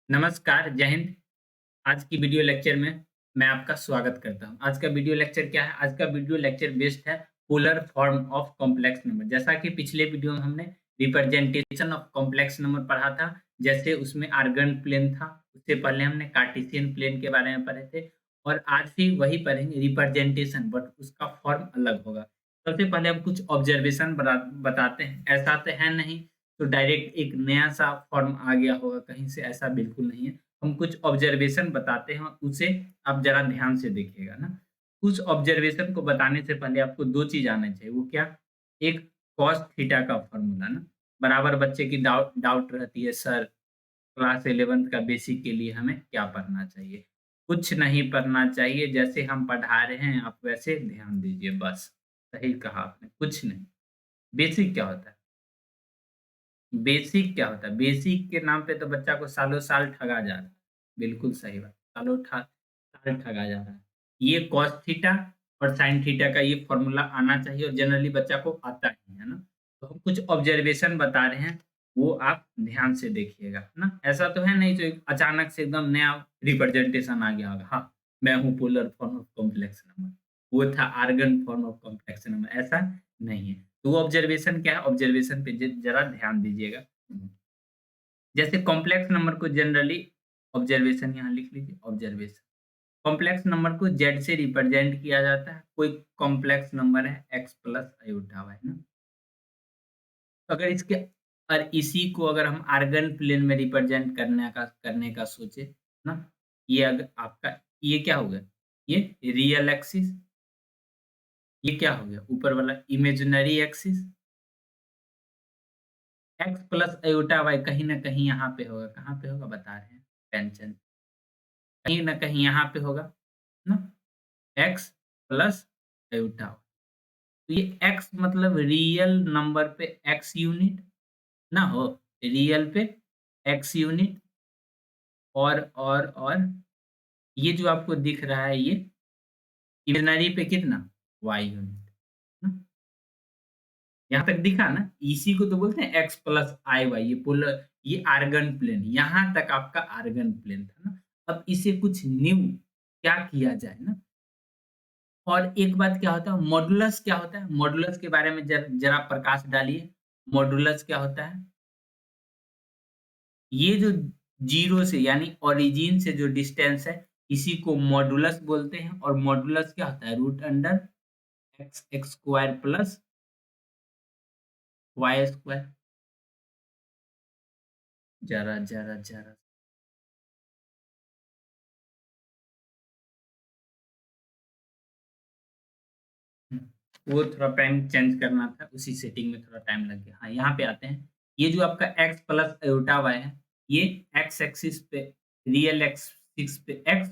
नमस्कार, जय हिंद। आज की वीडियो लेक्चर में मैं आपका स्वागत करता हूँ। आज का वीडियो लेक्चर क्या है? आज का वीडियो लेक्चर बेस्ड है polar form of complex number. जैसा कि पिछले वीडियो में हमने रिप्रेजेंटेशन ऑफ कॉम्प्लेक्स नंबर पढ़ा था, जैसे उसमें आर्गन प्लेन था, उससे पहले हमने कार्टेशियन प्लेन के बारे में पढ़े थे और आज भी वही पढ़ेंगे रिप्रेजेंटेशन, बट उसका फॉर्म अलग होगा। सबसे पहले हम कुछ ऑब्जर्वेशन बताते हैं। ऐसा तो है नहीं तो डायरेक्ट एक नया-सा फॉर्म आ गया होगा कहीं से, ऐसा बिल्कुल नहीं है। हम कुछ ऑब्जर्वेशन बताते हैं, उसे आप ज़रा ध्यान से देखिएगा ना। कुछ ऑब्जर्वेशन को बताने से पहले आपको 2 चीज़ आना चाहिए, वो क्या? एक कॉस थीटा का फ़ॉर्मूला ना, बराबर बच्चे की डाउट डाउट रहती है, सर क्लास 11th का बेसिक के लिए हमें क्या पढ़ना चाहिए? कुछ नहीं पढ़ना चाहिए, जैसे हम पढ़ा रहे हैं आप वैसे ध्यान दीजिए बस। सही कहा आपने, कुछ नहीं। बेसिक क्या होता है? बेसिक क्या होता है? बेसिक के नाम पे तो बच्चा को सालों-साल ठगा जा रहा है। बिल्कुल सही बात, साल ठगा जा रहा है। ये कॉस थीटा और साइन थीटा का ये फ़ॉर्मूला आना चाहिए और जनरली बच्चा को आता ही है ना? तो हम कुछ ऑब्जर्वेशन बता रहे हैं, वो आप ध्यान से देखिएगा, है ना? ऐसा तो है नहीं जो एक अचानक से एकदम नया रिप्रेजेंटेशन आ गया होगा। हाँ, मैं हूँ polar form of complex number, वो था Argand form of complex number, ऐसा नहीं है। तो वो ऑब्जर्वेशन क्या है? ऑब्जर्वेशन पे ज़रा ध्यान दीजिएगा। जैसे कॉम्प्लेक्स नंबर को जनरली ऑब्जर्वेशन यहाँ लिख लीजिए ऑब्जर्वेशन। कॉम्प्लेक्स नंबर को जेड से रिप्रेजेंट किया जाता है। कोई कॉम्प्लेक्स नंबर है एक्स प्लस आयोटा वाई ना। तो अगर इसके और इसी को अगर हम आर्गन प्लेन में रिप्रेजेंट करने का सोचे ना, ये अगर आपका ये क्या हो गया? ये रियल एक्सिस, ये क्या हो गया? ऊपर वाला imaginary axis. X plus iota Y कहीं न कहीं यहाँ पे होगा, कहाँ पे होगा बता रहे हैं, टेंशन कहीं न कहीं यहाँ पे होगा, ना? X plus iota y. तो ये एक्स मतलब रियल नंबर पे एक्स यूनिट ना हो, रियल पे एक्स यूनिट और ये जो आपको दिख रहा है ये इमेजिनरी पे कितना? वाई यूनिट, ना? यहाँ तक दिखा ना? इसी को तो बोलते हैं एक्स प्लस आई वाई, ये आर्गन प्लेन, यहाँ तक आपका आर्गन प्लेन था ना। अब इसे कुछ न्यू क्या किया जाए ना। और एक बात क्या होता है मॉडुलस क्या होता है? मॉडुलस के बारे में जरा प्रकाश डालिए। मॉडुलस क्या होता है? ये जो 0 से यानी ओरिजिन से जो डिस्टेंस है, इसी को मॉडुलस बोलते हैं और मॉडुलस क्या होता है? Root under x x square plus y square. जरा हुँ, वो थोड़ा टाइम चेंज करना था, उसी सेटिंग में थोड़ा टाइम लग गया। हाँ, यहाँ पे आते हैं। ये जो आपका x प्लस अयोटा y है, ये x एक्सिस पे रियल एक्सिस पे x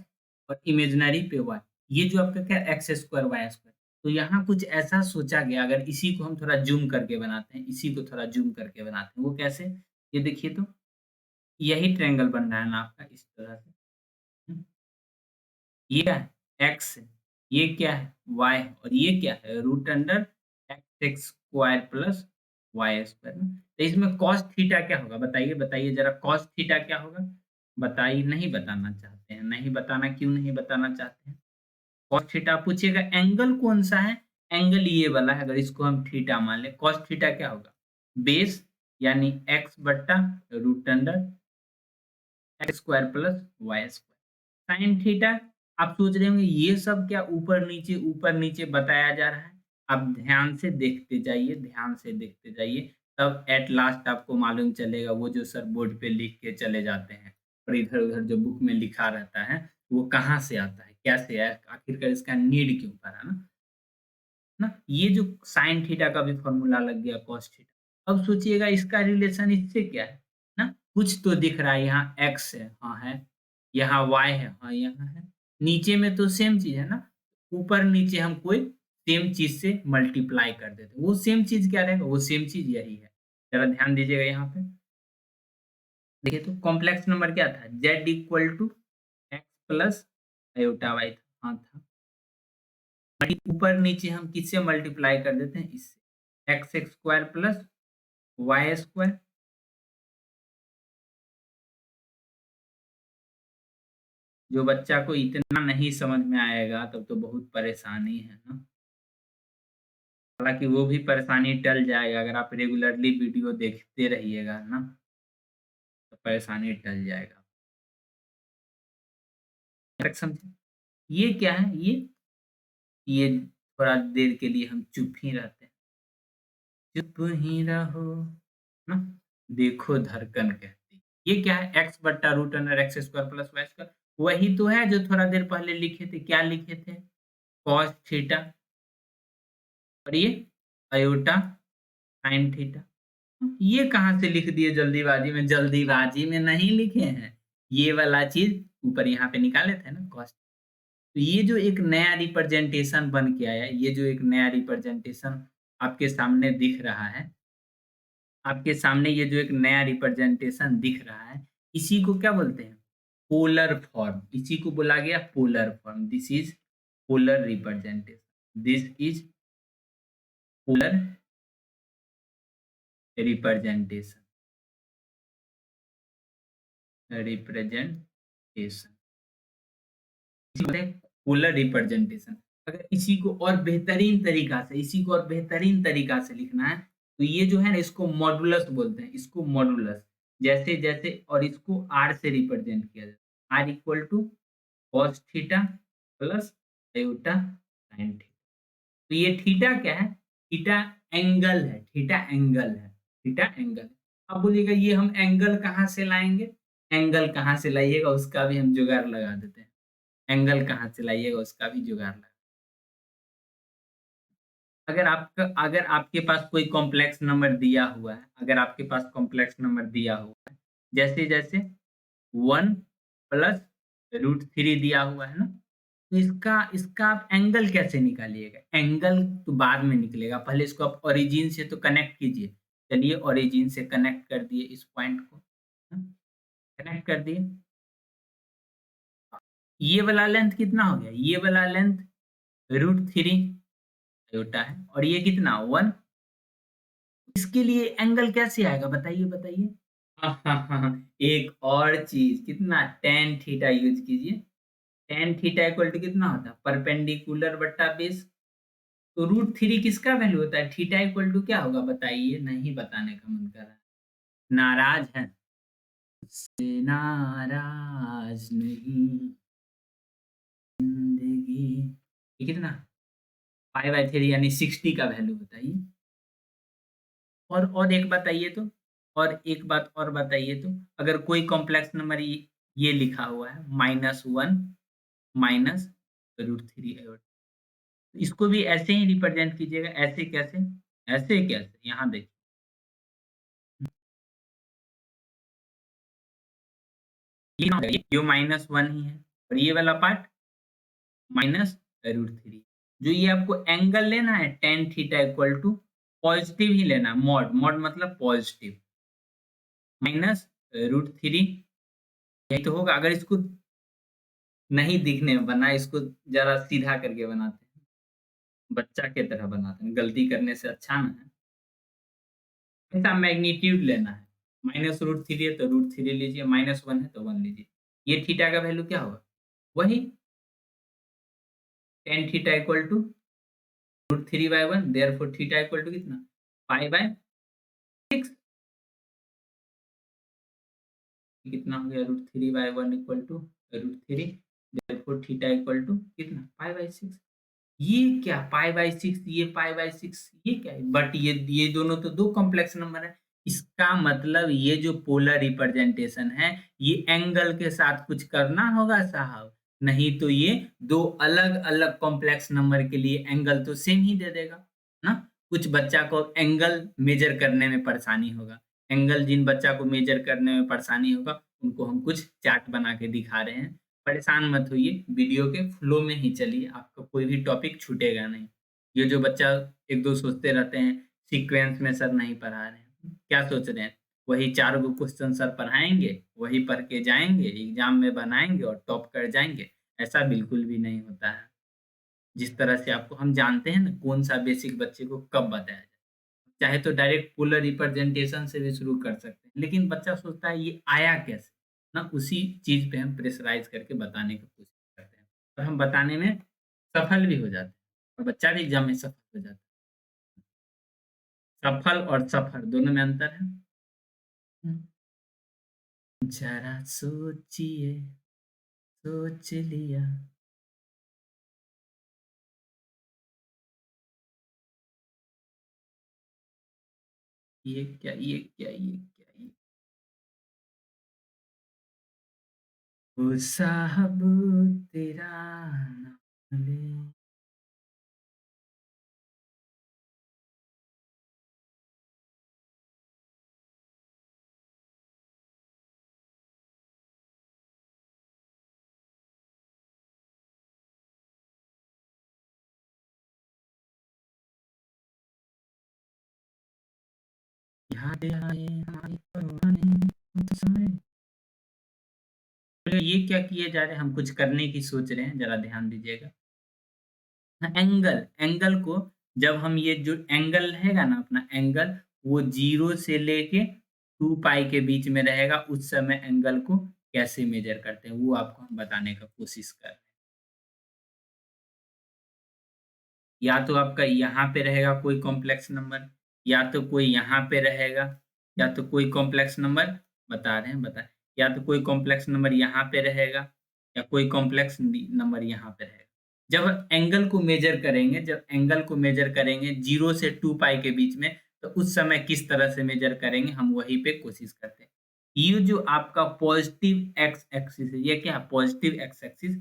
और इमेजिनरी पे y। ये जो आपका क्या है x स्क्वायर y स्क्वायर। तो यहाँ कुछ ऐसा सोचा गया, अगर इसी को हम थोड़ा ज़ूम करके बनाते हैं, इसी को थोड़ा ज़ूम करके बनाते हैं, वो कैसे? ये देखिए तो, यही ट्रायंगल बन रहा है ना आपका इस तरह से। हुँ। ये क्या है? एक्स है, ये क्या है? वाई है और ये क्या है? Root under x x square plus y square ना। तो इसमें कॉस थीटा क्या होगा? बताइए, बताइए ज़रा कॉस थीटा क्या होगा? बताइए, नहीं बताना चाहते हैं, नहीं बताना क्यों नहीं बताना चाहते हैं? कॉस थीटा पूछिएगा एंगल कौन-सा है? एंगल ये वाला है, अगर इसको हम थीटा मान लें, कॉस थीटा क्या होगा? बेस यानी एक्स बट्टा root under x square plus y square. Sine theta आप सोच रहे होंगे ये सब क्या ऊपर नीचे बताया जा रहा है। आप ध्यान से देखते जाइए, ध्यान से देखते जाइए, तब एट लास्ट आपको मालूम चलेगा वो जो सर बोर्ड पे लिख के चले जाते हैं और इधर-उधर जो बुक में लिखा रहता है, वो कहाँ से आता है, कैसे है, आखिरकार इसका नीड क्यों पड़ा ना? ना ये जो साइन थीटा का भी फॉर्मूला लग गया कॉस थीटा। अब सोचिएगा इसका रिलेशन इससे क्या है ना? कुछ तो दिख रहा है, यहाँ एक्स है, हाँ है, यहाँ वाई है, हाँ यहाँ है, नीचे में तो सेम चीज है ना। ऊपर नीचे हम कोई सेम चीज से मल्टीप्लाई कर देते हैं, वो सेम चीज क्या रहेगा? वो सेम चीज यही है। जरा ध्यान दीजिएगा यहाँ पे। देखिए तो कॉम्प्लेक्स नंबर क्या था? Z equal to x plus iota y था, हाँ था। ऊपर नीचे हम किससे मल्टीप्लाई कर देते हैं? इससे x x square plus y square. जो बच्चा को इतना नहीं समझ में आएगा तब तो बहुत परेशानी है ना। हालाँकि वो भी परेशानी टल जाएगा अगर आप रेगुलरली वीडियो देखते रहिएगा ना, तो परेशानी टल जाएगा। तक समझे? ये क्या है? ये थोड़ा देर के लिए हम चुप ही रहते हैं। चुप ही रहो ना, देखो धड़कन कहती। ये क्या है? x बट्टा root under x square plus y square वही तो है जो थोड़ा देर पहले लिखे थे। क्या लिखे थे? कॉस थीटा और ये अयोटा साइन थीटा। ये कहाँ से लिख दिए जल्दीबाजी में? जल्दीबाजी में नहीं लिखे हैं। ये वाला चीज ऊपर यहाँ पे निकाले थे ना कॉस। तो ये जो एक नया रिप्रेजेंटेशन बन के आया, ये जो एक नया रिप्रेजेंटेशन आपके सामने दिख रहा है, आपके सामने ये जो एक नया रिप्रेजेंटेशन दिख रहा है, इसी को क्या बोलते हैं? Polar form. इसी को बोला गया polar form. This is polar representation. This is polar representation. Representation polar representation. अगर इसी को और बेहतरीन तरीका से, इसी को और बेहतरीन तरीका से लिखना है तो ये जो है ना, इसको मॉडुलस बोलते हैं। इसको मॉडुलस जैसे जैसे, और इसको आर से रिप्रेजेंट किया जाता है। R equal to cos theta plus iota sine theta. तो ये थीटा क्या है? थीटा एंगल है। थीटा एंगल है। थीटा एंगल है। अब बोलिएगा ये हम एंगल कहाँ से लाएंगे? एंगल कहाँ से लाइएगा उसका भी हम जुगाड़ लगा देते हैं। एंगल कहाँ से लाइएगा उसका भी जुगाड़ लगा। अगर आपके पास कोई कॉम्प्लेक्स नंबर दिया हुआ है, अगर आपके पास कॉम्प्लेक्स नंबर दिया हुआ है, जैसे जैसे 1 प्लस रूट थ्री दिया हुआ है ना, तो इसका इसका आप एंगल कैसे निकालिएगा? एंगल तो बाद में निकलेगा, पहले इसको आप ओरिजिन से तो कनेक्ट कीजिए। चलिए ओरिजिन से कनेक्ट कर दिए इस पॉइंट को, कनेक्ट कर दिए। ये वाला लेंथ कितना हो गया? ये वाला लेंथ रूट थ्री आयोटा है और ये कितना 1। इसके लिए एंगल कैसे आएगा? बताइए बताइए। हाँ, हाँ, हाँ, हाँ। एक और चीज, कितना टेन थीटा यूज कीजिए। टेन थीटा इक्वल टू कितना होता है? परपेंडिकुलर बट्टा बेस। तो रूट थ्री किसका वैल्यू होता है? थीटा इक्वल टू क्या होगा बताइए? नहीं बताने का मन कर रहा है। नाराज है? से नाराज नहीं जिंदगी। ये कितना? 5/3 यानी 60 का वैल्यू बताइए। और एक बताइए तो, और एक बात और बताइए तो, अगर कोई कॉम्प्लेक्स नंबर ये लिखा हुआ है -1 माइनस रूट थ्री, इसको भी ऐसे ही रिप्रेजेंट कीजिएगा। ऐसे कैसे? ऐसे कैसे? यहाँ देखिए, ये -1 ही है और ये वाला पार्ट माइनस रूट थ्री। जो ये आपको एंगल लेना है tan theta equal to positive ही लेना है, मॉड। मॉड मतलब पॉजिटिव माइनस रूट थ्री। यही तो होगा। अगर इसको नहीं दिखने में बना, इसको जरा सीधा करके बनाते हैं, बच्चा के तरह बनाते हैं, गलती करने से अच्छा ना है। ऐसा मैग्नीट्यूड लेना है। माइनस रूट थ्री है तो रूट थ्री लीजिए, -1 है तो 1 लीजिए। ये थीटा का वैल्यू क्या होगा? वही tan theta equal to root three by one, therefore theta equal to कितना? 5/6। कितना हो गया? Root three by one equal to root three, therefore theta equal to कितना? 5/6। ये क्या पाई बाई सिक्स? ये पाई बाई सिक्स ये क्या है? बट ये दोनों तो दो कॉम्प्लेक्स नंबर है। इसका मतलब ये जो पोलर रिप्रेजेंटेशन है, ये एंगल के साथ कुछ करना होगा साहब, नहीं तो ये दो अलग अलग कॉम्प्लेक्स नंबर के लिए एंगल तो सेम ही दे देगा ना। कुछ बच्चा को एंगल मेजर करने में परेशानी होगा। एंगल जिन बच्चा को मेजर करने में परेशानी होगा उनको हम कुछ चार्ट बना के दिखा रहे हैं। परेशान मत होइए, वीडियो के फ्लो में ही चलिए, आपका कोई भी टॉपिक छूटेगा नहीं। ये जो बच्चा एक दो सोचते रहते हैं सीक्वेंस में सर नहीं पढ़ा रहे हैं, क्या सोच रहे हैं? वही चार गो क्वेश्चन सर पढ़ाएंगे, वही पढ़ के जाएंगे, एग्जाम में बनाएंगे और टॉप कर जाएंगे? ऐसा बिल्कुल भी नहीं होता है। जिस तरह से आपको हम जानते हैं ना कौन सा बेसिक बच्चे को कब बताया जाए। चाहे तो डायरेक्ट पोलर रिप्रेजेंटेशन से भी शुरू कर सकते हैं, लेकिन बच्चा सोचता है ये आया कैसे ना उसी चीज़ पे हम प्रेशराइज़ करके बताने की कोशिश करते हैं। और हम बताने में सफल भी हो जाते हैं और बच्चा भी एग्ज़ाम में सफल हो जाता है। सफल और सफर दोनों में अंतर है। हुँ। ज़रा सोचिए, सोच लिया। ये क्या? ओ साहब तेरा नाम ले। यादें आए हमारी पुरानी हम तो सारे तो ये क्या किए जा रहे हैं? हम कुछ करने की सोच रहे हैं, ज़रा ध्यान दीजिएगा। हाँ, एंगल को जब हम ये जो एंगल रहेगा ना अपना एंगल, वो 0 से लेके 2 पाई के बीच में रहेगा, उस समय एंगल को कैसे मेज़र करते हैं, वो आपको हम बताने का कोशिश कर रहे हैं। या तो आपका यहाँ पे रहेगा कोई कॉम्प्लेक्स नंबर, या तो कोई यहाँ पे रहेगा, या तो कोई कॉम्प्लेक्स नंबर बता रहे हैं, या तो कोई कॉम्प्लेक्स नंबर यहाँ पे रहेगा, या कोई कॉम्प्लेक्स नंबर यहाँ पे रहेगा। जब एंगल को मेजर करेंगे 0 से 2 पाई के बीच में, तो उस समय किस तरह से मेजर करेंगे, हम वहीं पे कोशिश करते हैं। ये जो आपका पॉजिटिव एक्स एक्सिस है, ये क्या है? पॉजिटिव एक्स एक्सिस,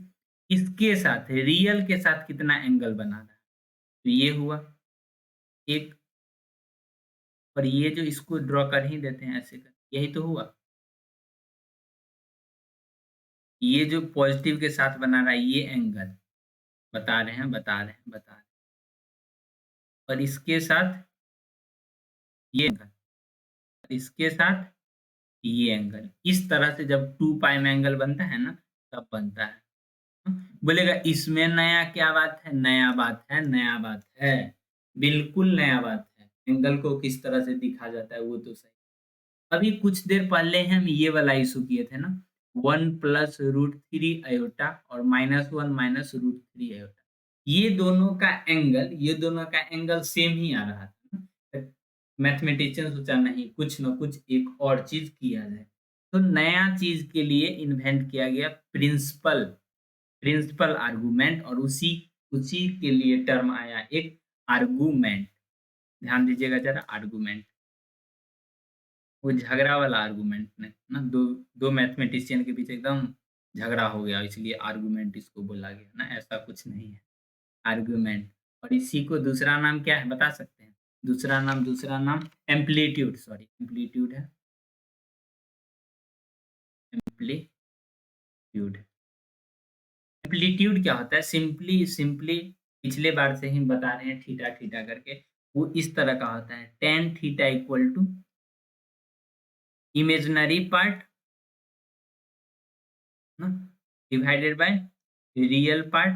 इसके साथ रियल के साथ कितना एंगल बना रहा है? तो ये हुआ एक, और ये जो इसको ड्रॉ कर ही देते हैं ऐसे कर, यही तो हुआ। ये जो पॉजिटिव के साथ बना रहा है ये एंगल, बता रहे हैं। और इसके साथ ये एंगल, इसके साथ ये एंगल। इस तरह से जब 2 पाई में एंगल बनता है ना, तब बनता है। बोलेगा इसमें नया क्या बात है? नया बात है, नया बात है। बिल्कुल नया बात है। एंगल को किस तरह से दिखा जाता है वो तो सही। अभी कुछ देर पहले हम ये वाला इश्यू किए थे ना, 1 प्लस रूट 3 अयोटा और -1 माइनस रूट 3 अयोटा। ये दोनों का एंगल सेम ही आ रहा था ना। मैथमेटिशियन सोचा नहीं कुछ न कुछ एक और चीज़ किया जाए। तो नया चीज़ के लिए इन्वेंट किया गया प्रिंसिपल आर्गुमेंट, और उसी उसी के लिए टर्म आया एक आर्गुमेंट। ध्यान दीजिएगा ज़रा, आर्गुमेंट। वो झगड़ा वाला आर्गुमेंट नहीं ना, दो मैथमेटिशियन के बीच एकदम झगड़ा हो गया, इसलिए आर्गुमेंट इसको बोला गया ना, ऐसा कुछ नहीं है। आर्गुमेंट। और इसी को दूसरा नाम क्या है बता सकते हैं? दूसरा नाम एम्पलीट्यूड है। एम्पलीट्यूड। एम्पलीट्यूड क्या होता है? सिंपली सिंपली पिछले बार से ही बता रहे हैं, थीटा थीटा करके। वो इस तरह का होता है, tan theta equal to imaginary part ना, डिवाइडेड बाय रियल पार्ट,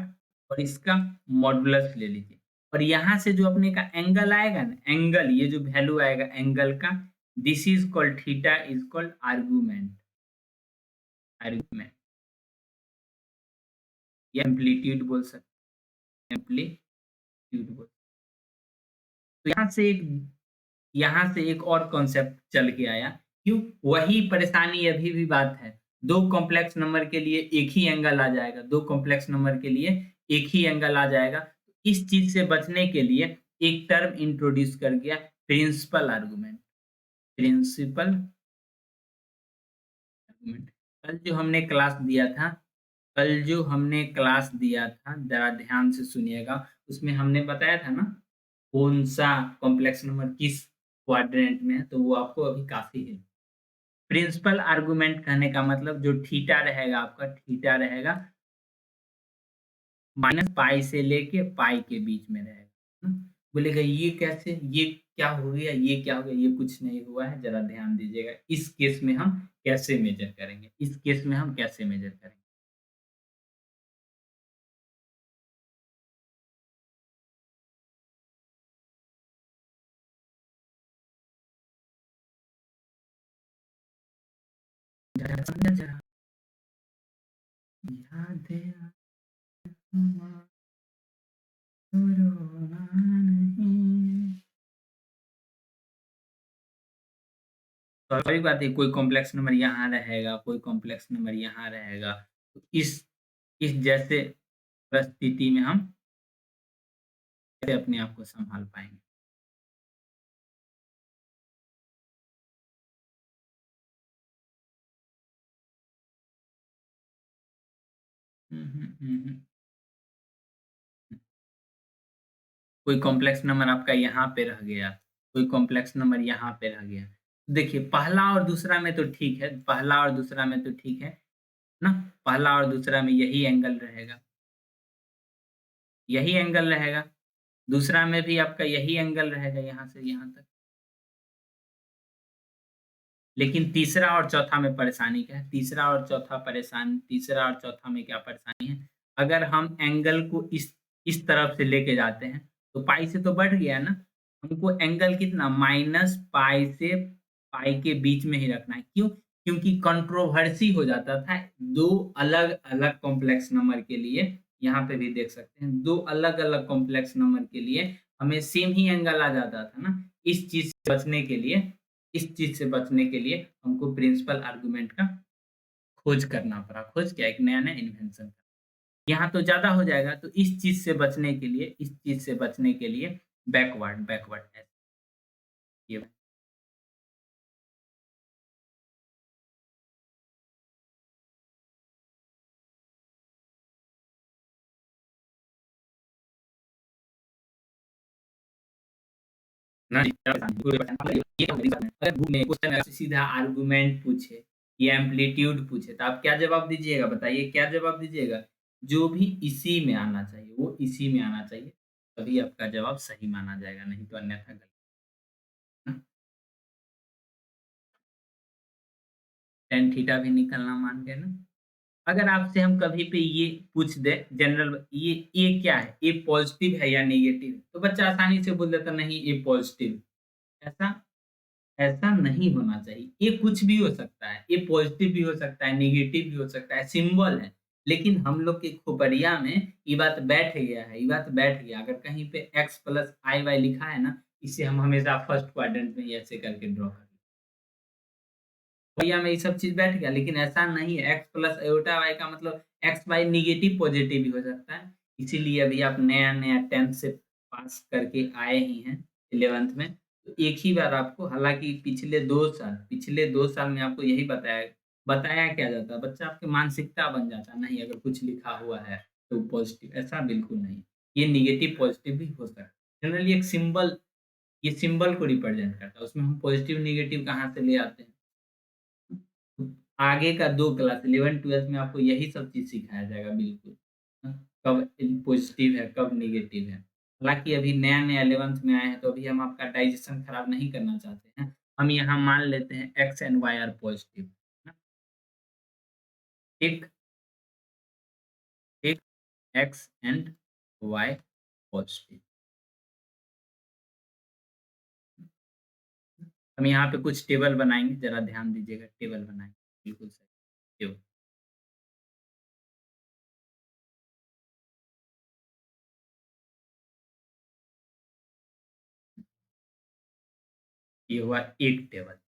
और इसका मॉडुलस ले लीजिए। और यहाँ से जो अपने का एंगल आएगा ना, एंगल ये जो वैल्यू आएगा एंगल का, this is called theta is called argument. Argument या एम्पलीट्यूड बोल सकते हैं, एम्पलीट्यूड बोल। तो यहाँ से एक और कॉन्सेप्ट चल के आया। क्यों? वही परेशानी अभी भी बात है। 2 कॉम्प्लेक्स नंबर के लिए एक ही एंगल आ जाएगा, 2 कॉम्प्लेक्स नंबर के लिए एक ही एंगल आ जाएगा। इस चीज़ से बचने के लिए एक टर्म इंट्रोड्यूस कर दिया, प्रिंसिपल आर्गुमेंट। Principal argument. कल जो हमने क्लास दिया था, ज़रा ध्यान से सुनिएगा, उसमें हमने बताया था ना, कौन-सा कॉम्प्लेक्स नंबर किस क्वाड्रेंट में है, तो वो आपको अभी काफ़ी है। प्रिंसिपल आर्गुमेंट कहने का मतलब जो थीटा रहेगा आपका, थीटा रहेगा माइनस पाई से लेके पाई के बीच में रहेगा। बोलेगा ये कैसे? ये क्या हो गया? ये क्या हो गया? ये कुछ नहीं हुआ है, ज़रा ध्यान दीजिएगा। इस केस में हम कैसे मेज़र करेंगे? इस केस में हम कैसे मेज़र करेंगे? ज़रा समझा ज़रा। यादें रोना नहीं। स्वाभाविक बात है कोई कॉम्प्लेक्स नंबर यहाँ रहेगा, कोई कॉम्प्लेक्स नंबर यहाँ रहेगा। तो इस जैसे परिस्थिति में हम कैसे अपने आप को सँभाल पाएँगे? हुँ, हुँ, हुँ, हुँ। कोई कॉम्प्लेक्स नंबर आपका यहाँ पे रह गया, कोई कॉम्प्लेक्स नंबर यहाँ पे रह गया। देखिए पहला और दूसरा में तो ठीक है, पहला और दूसरा में तो ठीक है ना? पहला और दूसरा में यही एंगल रहेगा, यही एंगल रहेगा। दूसरा में भी आपका यही एंगल रहेगा यहाँ से यहाँ तक। लेकिन तीसरा और चौथा में परेशानी क्या है? तीसरा और चौथा में क्या परेशानी है? अगर हम एंगल को इस तरफ से लेके जाते हैं, तो पाई से तो बढ़ गया ना? हमको एंगल कितना माइनस पाई से पाई के बीच में ही रखना है। क्यों? क्योंकि कंट्रोवर्सी हो जाता था 2 अलग-अलग कॉम्प्लेक्स नंबर के लिए, यहाँ पे भी देख सकते हैं, 2 अलग-अलग कॉम्प्लेक्स नंबर के लिए हमें सेम ही एंगल आ जाता था ना? इस चीज़ से बचने के लिए हमको प्रिंसिपल आर्गुमेंट का खोज करना पड़ा। खोज क्या? एक नया-नया इन्वेंशन। यहाँ तो ज़्यादा हो जाएगा, तो इस चीज़ से बचने के लिए बैकवर्ड ये ना अगर बुक में क्वेश्चन ऐसे सीधा आर्गुमेंट पूछे या एम्पलीट्यूड पूछे, तो आप क्या जवाब दीजिएगा? बताइए क्या जवाब दीजिएगा? जो भी इसी में आना चाहिए, वो इसी में आना चाहिए, तभी आपका जवाब सही माना जाएगा, नहीं तो अन्यथा गलत। है ना? टैन थीटा भी निकलना मान गए ना? अगर आपसे हम कभी पे ये पूछ दें जनरल ये क्या है? ये पॉज़िटिव है या नेगेटिव है? तो बच्चा आसानी से बोल देता नहीं ये पॉज़िटिव ऐसा ऐसा नहीं होना चाहिए। ये कुछ भी हो सकता है, ये पॉज़िटिव भी हो सकता है, नेगेटिव भी हो सकता है, सिंबल है। लेकिन हम लोग के खोपड़िया में ये बात बैठ गया है, ये बात बैठ गया। अगर कहीं पे x प्लस आई वाई लिखा है ना, इसे हम हमेशा फर्स्ट क्वाड्रेंट में ही ऐसे करके ड्रॉ कर भैया में ये सब चीज़ बैठ गया, लेकिन ऐसा नहीं है x प्लस आयोटा y का मतलब x y नेगेटिव पॉजिटिव भी हो सकता है। इसीलिए अभी आप नया-नया 10th से पास करके आए ही हैं 11th में, तो एक ही बार आपको हालाँकि पिछले 2 साल में आपको यही बताया क्या जाता है, बच्चा आपकी मानसिकता बन जाता है, नहीं अगर कुछ लिखा हुआ है तो पॉजिटिव ऐसा बिल्कुल नहीं। ये नेगेटिव पॉजिटिव भी हो सकता है। जनरली एक सिंबल ये सिंबल को रिप्रेजेंट करता है, उसमें हम पॉजिटिव नेगेटिव कहाँ से ले आते हैं? आगे का 2 क्लास 11-12 में आपको यही सब चीज़ सिखाया जाएगा बिल्कुल। कब पॉज़िटिव है, कब नेगेटिव है। हालाँकि अभी नया-नया 11th में आए हैं, तो अभी हम आपका डाइजेशन खराब नहीं करना चाहते हैं। हम यहाँ मान लेते हैं x and y are positive. है ना? ठीक ठीक एक्स एंड वाई पॉज़िटिव। हम यहाँ पे कुछ टेबल बनाएँगे, ज़रा ध्यान दीजिएगा टेबल बनाएँगे। बिल्कुल सही। टेबल ये हुआ एक टेबल।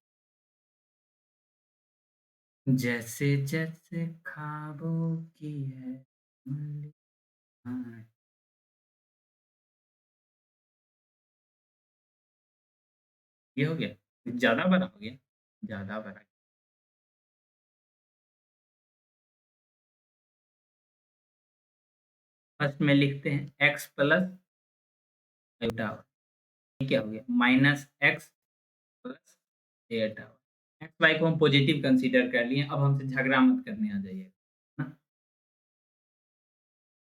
जैसे-जैसे ख्वाबों की है हाँ, ये हो गया? ज़्यादा बड़ा हो गया? ज़्यादा बड़ा। फर्स्ट में लिखते हैं x प्लस एटा ये क्या हो गया? Minus x plus iota x Y को हम पॉजिटिव कंसीडर कर लिए, अब हमसे झगड़ा मत करने आ जाइएगा, ना?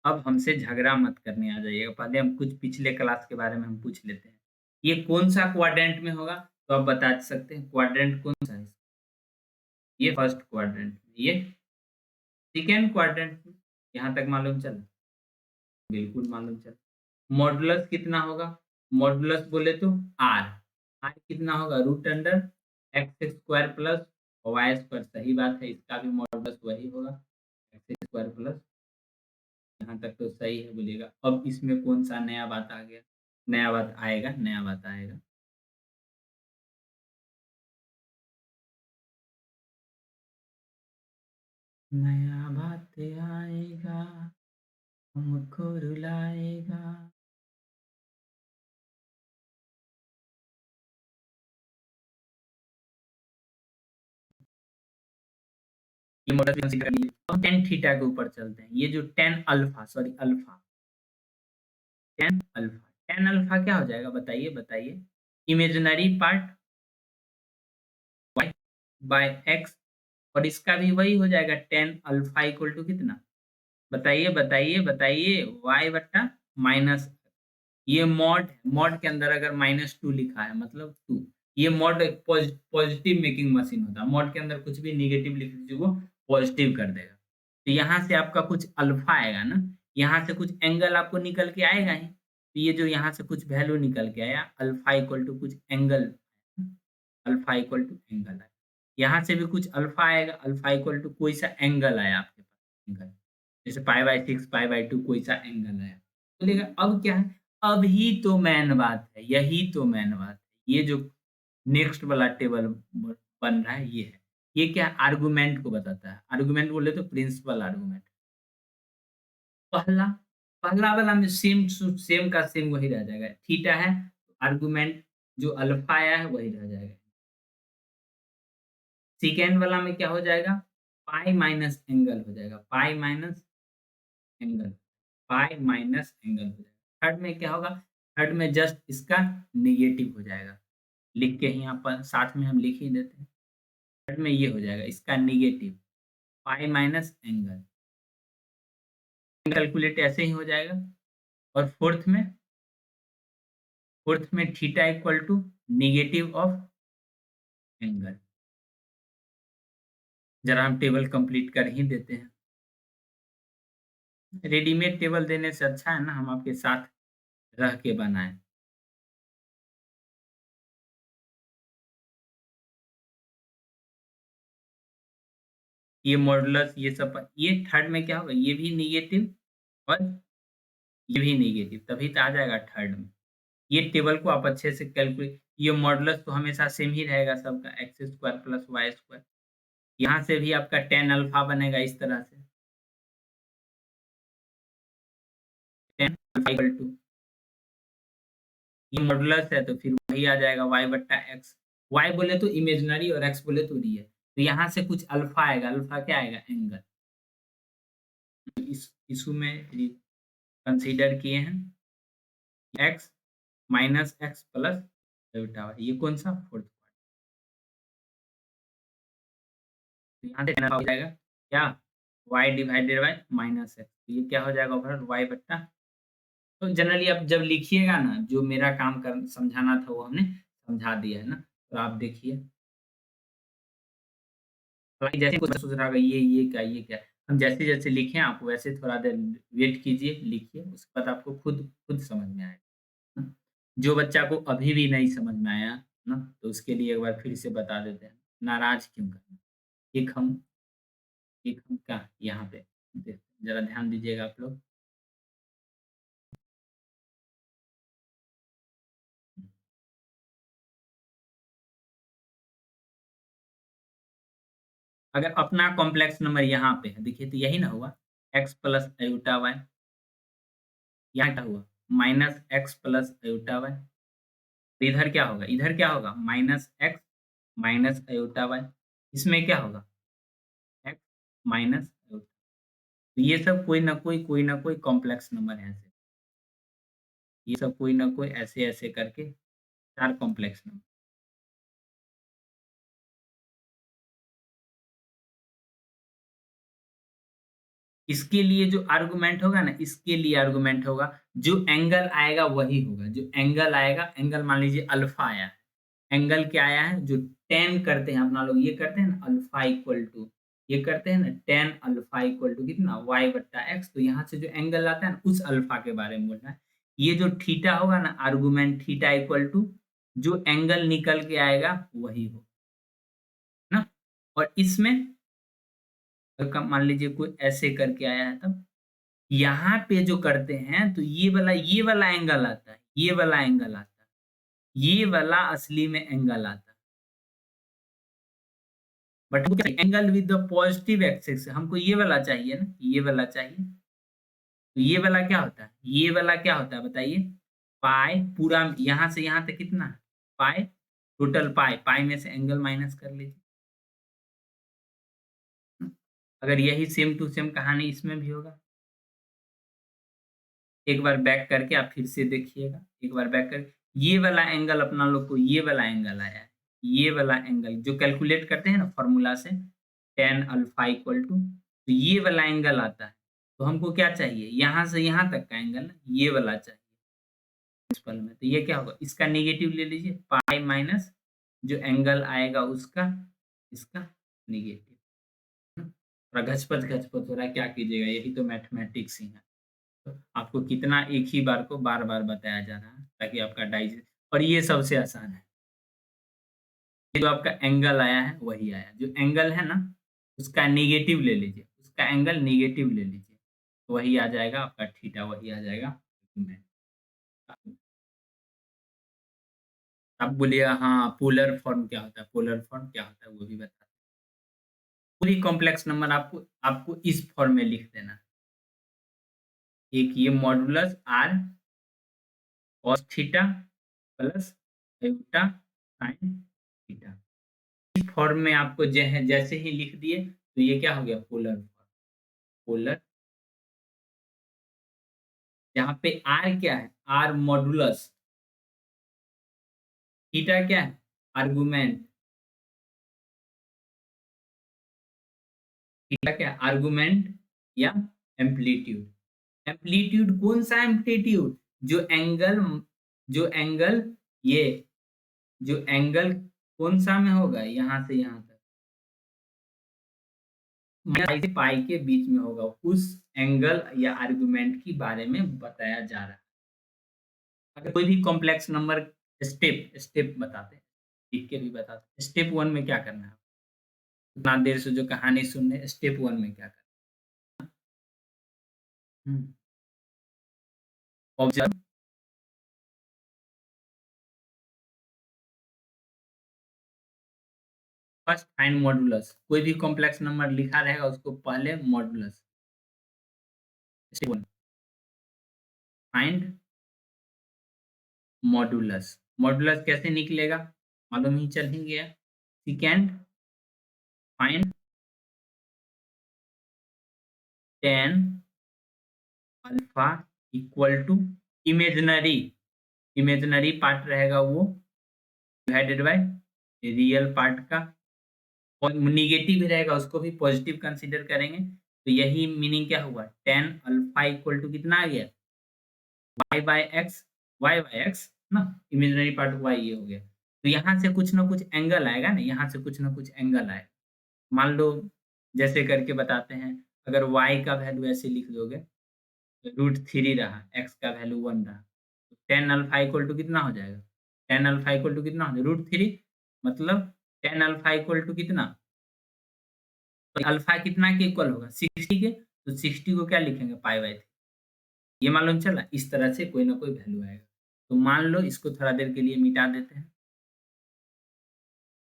अब हमसे झगड़ा मत करने आ जाइएगा, पहले हम कुछ पिछले क्लास के बारे में हम पूछ लेते हैं। ये कौन-सा क्वाड्रेंट में होगा? तो आप बता सकते हैं क्वाड्रेंट कौन-सा है? ये फर्स्ट क्वाड्रेंट में, ये सेकंड क्वाड्रेंट में, यहाँ तक मालूम चला? बिल्कुल मालूम चला। मॉडुलस कितना होगा? मॉडुलस बोले तो आर। आर कितना होगा? Root under x square plus y square सही बात है, इसका भी मॉडुलस वही होगा। एक्स स्क्वायर प्लस, यहाँ तक तो सही है बोलिएगा। अब इसमें कौन-सा नया बात आ गया? नया बात आएगा, नया बात आएगा। नया बात आएगा, हमको रुलाएगा। ये मॉडल कंसीडर कर लीजिए। अब tan थीटा के ऊपर चलते हैं। ये जो tan alpha sorry alpha, tan alpha, tan alpha क्या हो जाएगा बताइए, बताइए? Imaginary part y by x, और इसका भी वही हो जाएगा tan अल्फा इक्वल टू कितना? बताइए, बताइए, बताइए? y बट्टा माइनस, ये मॉड, मॉड के अंदर अगर -2 लिखा है मतलब 2, ये मॉड एक पॉजिटिव मेकिंग मशीन होता है। मॉड के अंदर कुछ भी नेगेटिव लिख दीजिए वो पॉजिटिव कर देगा। तो यहाँ से आपका कुछ अल्फा आएगा ना, यहाँ से कुछ एंगल आपको निकल के आएगा ही। तो ये जो यहाँ से कुछ वैल्यू निकल के आया अल्फा इक्वल टू कुछ angle, alpha equal to angle आया। यहाँ से भी कुछ अल्फा आएगा, अल्फा इक्वल टू कोई सा एंगल आया आपके पास एंगल। जैसे पाई/6 पाई/2 कोई सा एंगल आया। बोलिएगा अब क्या है? अब ही तो मेन बात है, यही तो मेन बात है। ये जो नेक्स्ट वाला टेबल बन रहा है ये है। ये क्या आर्गुमेंट को बताता है। आर्गुमेंट बोले तो प्रिंसिपल आर्गुमेंट। पहला पहला वाला में सेम का सेम वही रह जाएगा। थीटा है, आर्गुमेंट जो अल्फा आया है वही रह जाएगा। सेकेंड वाला में क्या हो जाएगा? पाई माइनस एंगल हो जाएगा, पाई माइनस एंगल, पाई माइनस एंगल हो जाएगा। थर्ड में क्या होगा? थर्ड में जस्ट इसका नेगेटिव हो जाएगा। लिख के यहाँ पर साथ में हम लिख ही देते हैं। थर्ड में ये हो जाएगा इसका negative, pi minus angle. Calculate ऐसे ही हो जाएगा। और फोर्थ में theta equal to negative of angle. जरा हम टेबल कंप्लीट कर ही देते हैं। रेडीमेड टेबल देने से अच्छा है ना हम आपके साथ रह के बनाएं। ये मॉडुलस ये सब, ये थर्ड में क्या होगा? ये भी नेगेटिव और ये भी नेगेटिव, तभी तो आ जाएगा थर्ड में। ये टेबल को आप अच्छे से कैलकुलेट, ये मॉडुलस तो हमेशा सेम ही रहेगा सबका, x square plus y square. यहाँ से भी आपका tan अल्फा बनेगा इस तरह से, tan अल्फा इक्वल टू, ये मॉडुलस है तो फिर वही आ जाएगा y बट्टा एक्स। वाई बोले तो इमेजिनरी और एक्स बोले तो रियल। तो यहाँ से कुछ अल्फा आएगा, अल्फा क्या आएगा? एंगल। इस इशू में कंसीडर किए हैं x minus x plus delta y, ये कौन सा? Fourth part. तो यहाँ से हो जाएगा क्या? y divided by minus x, तो ये क्या हो जाएगा ओवर y बट्टा। तो जनरली आप जब लिखिएगा ना, जो मेरा काम कर समझाना था वो हमने समझा दिया है ना, तो आप देखिए। हालाँकि जैसे कुछ सोच रहा होगा ये क्या, ये क्या? हम जैसे-जैसे लिखे आप वैसे थोड़ा देर वेट कीजिए, लिखिए, उसके बाद आपको खुद खुद समझ में आएगा। ना? जो बच्चा को अभी भी नहीं समझ में आया ना, तो उसके लिए एक बार फिर से बता देते हैं, नाराज़ क्यों करना? एक हम एक हम क्या यहाँ पे ज़रा ध्यान दीजिएगा आप लोग। अगर अपना कॉम्प्लेक्स नंबर यहाँ पे है, देखिए तो यही ना हुआ, x प्लस अयोटा y, यहाँ क्या हुआ? Minus x plus iota y। इधर क्या होगा? इधर क्या होगा? Minus x minus iota y। इसमें क्या होगा? x minus iota. तो ये सब कोई ना कोई कॉम्प्लेक्स नंबर है ऐसे। ये सब कोई ना कोई ऐसे-ऐसे करके 4 कॉम्प्लेक्स नंबर। इसके लिए जो आर्गुमेंट होगा ना, इसके लिए आर्गुमेंट होगा, जो एंगल आएगा वही होगा। जो एंगल आएगा, एंगल मान लीजिए अल्फा आया है। एंगल क्या आया है? जो tan करते हैं अपना लोग, ये करते हैं ना अल्फा इक्वल टू, ये करते हैं ना tan अल्फा इक्वल टू कितना? y बट्टा एक्स। तो यहाँ से जो एंगल आता है ना, उस अल्फा के बारे में बोल रहा है। ये जो थीटा होगा ना, आर्गुमेंट थीटा इक्वल टू जो एंगल निकल के आएगा वही हो, ना? और इसमें मान लीजिए कोई ऐसे करके आया है, तब यहाँ पे जो करते हैं तो ये वाला एंगल आता है, ये वाला एंगल आता है, ये वाला असली में एंगल आता है। But angle with the positive axis, हमको ये वाला चाहिए ना, ये वाला चाहिए। तो ये वाला क्या होता है, ये वाला क्या होता है बताइए? पाई पूरा यहाँ से यहाँ तक कितना है? पाई, टोटल पाई, पाई में से एंगल माइनस कर लीजिए। अगर यही सेम टू सेम कहानी इसमें भी होगा, एक बार बैक करके आप फिर से देखिएगा, एक बार बैक कर, ये वाला एंगल अपना लोग को, ये वाला एंगल आया है, ये वाला एंगल जो कैलकुलेट करते हैं ना फॉर्मूला से, टेन अल्फा इक्वल टू, तो ये वाला एंगल आता है। तो हमको क्या चाहिए, यहाँ से यहाँ तक का एंगल, ये वाला चाहिए प्रिंसिपल में। तो ये क्या होगा, इसका नेगेटिव ले लीजिए, पाई माइनस जो एंगल आएगा उसका, इसका नेगेटिव। थोड़ा घचपच घचपच हो रहा है, क्या कीजिएगा, यही तो मैथमेटिक्स ही है। तो आपको कितना एक ही बार को बार-बार बताया जा रहा है ताकि आपका डाइजेस्ट, और ये सबसे आसान है। ये जो आपका एंगल आया है वही आया, जो एंगल है ना उसका नेगेटिव ले लीजिए, उसका एंगल नेगेटिव ले लीजिए, तो वही आ जाएगा आपका थीटा, वही आ जाएगा। आप बोलिएगा हाँ पोलर फॉर्म क्या होता है, पोलर फॉर्म क्या होता है वो भी बता। पूरी कॉम्प्लेक्स नंबर आपको आपको इस फॉर्म में लिख देना है। एक ये modulus r cos theta plus iota sine theta, इस फॉर्म में आपको जैसे ही लिख दिए तो ये क्या हो गया, पोलर फॉर्म। पोलर, यहाँ पे आर क्या है, आर मॉडुलस, थीटा क्या है, आर्गुमेंट, थीटा क्या है, आर्गुमेंट या एम्पलीट्यूड। एम्पलीट्यूड कौन सा एम्पलीट्यूड, जो एंगल, जो एंगल ये, जो एंगल कौन सा में होगा, यहाँ से यहाँ तक पाई से पाई के बीच में होगा, उस एंगल या आर्गुमेंट के बारे में बताया जा रहा है। अगर कोई भी कॉम्प्लेक्स नंबर, स्टेप स्टेप बताते हैं, लिख के भी बताते हैं। स्टेप वन में क्या करना है, इतना देर से जो कहानी सुन रहे, स्टेप वन में क्या करना है, ऑब्जर्व, फर्स्ट फाइंड मॉडुलस, कोई भी कॉम्प्लेक्स नंबर लिखा रहेगा उसको पहले modulus, step one find modulus. Modulus कैसे निकलेगा, मालूम ही चल ही गया, second find tan alpha equal to imaginary, imaginary part रहेगा वो डिवाइडेड बाय रियल पार्ट का, और नेगेटिव भी रहेगा उसको भी पॉजिटिव कंसीडर करेंगे। तो यही मीनिंग क्या हुआ, टेन अल्फा इक्वल टू कितना आ गया, y by x, y by x ना, इमेजिनरी पार्ट वाई ये हो गया। तो यहाँ से कुछ ना कुछ एंगल आएगा ना, यहाँ से कुछ ना कुछ एंगल आएगा। मान लो जैसे करके बताते हैं, अगर y का वैल्यू ऐसे लिख दोगे, रूट थ्री रहा, x का वैल्यू वन रहा, तो टेन अल्फा इक्वल टू कितना हो जाएगा, टेन अल्फा इक्वल टू कितना हो जाएगा, रूट थ्री, मतलब टेन अल्फा इक्वल टू कितना, तो अल्फा कितना के इक्वल होगा, 60 के, तो 60 को क्या लिखेंगे, पाई बाय थ्री। ये मालूम चला, इस तरह से कोई ना कोई वैल्यू आएगा। तो मान लो इसको थोड़ा देर के लिए मिटा देते हैं।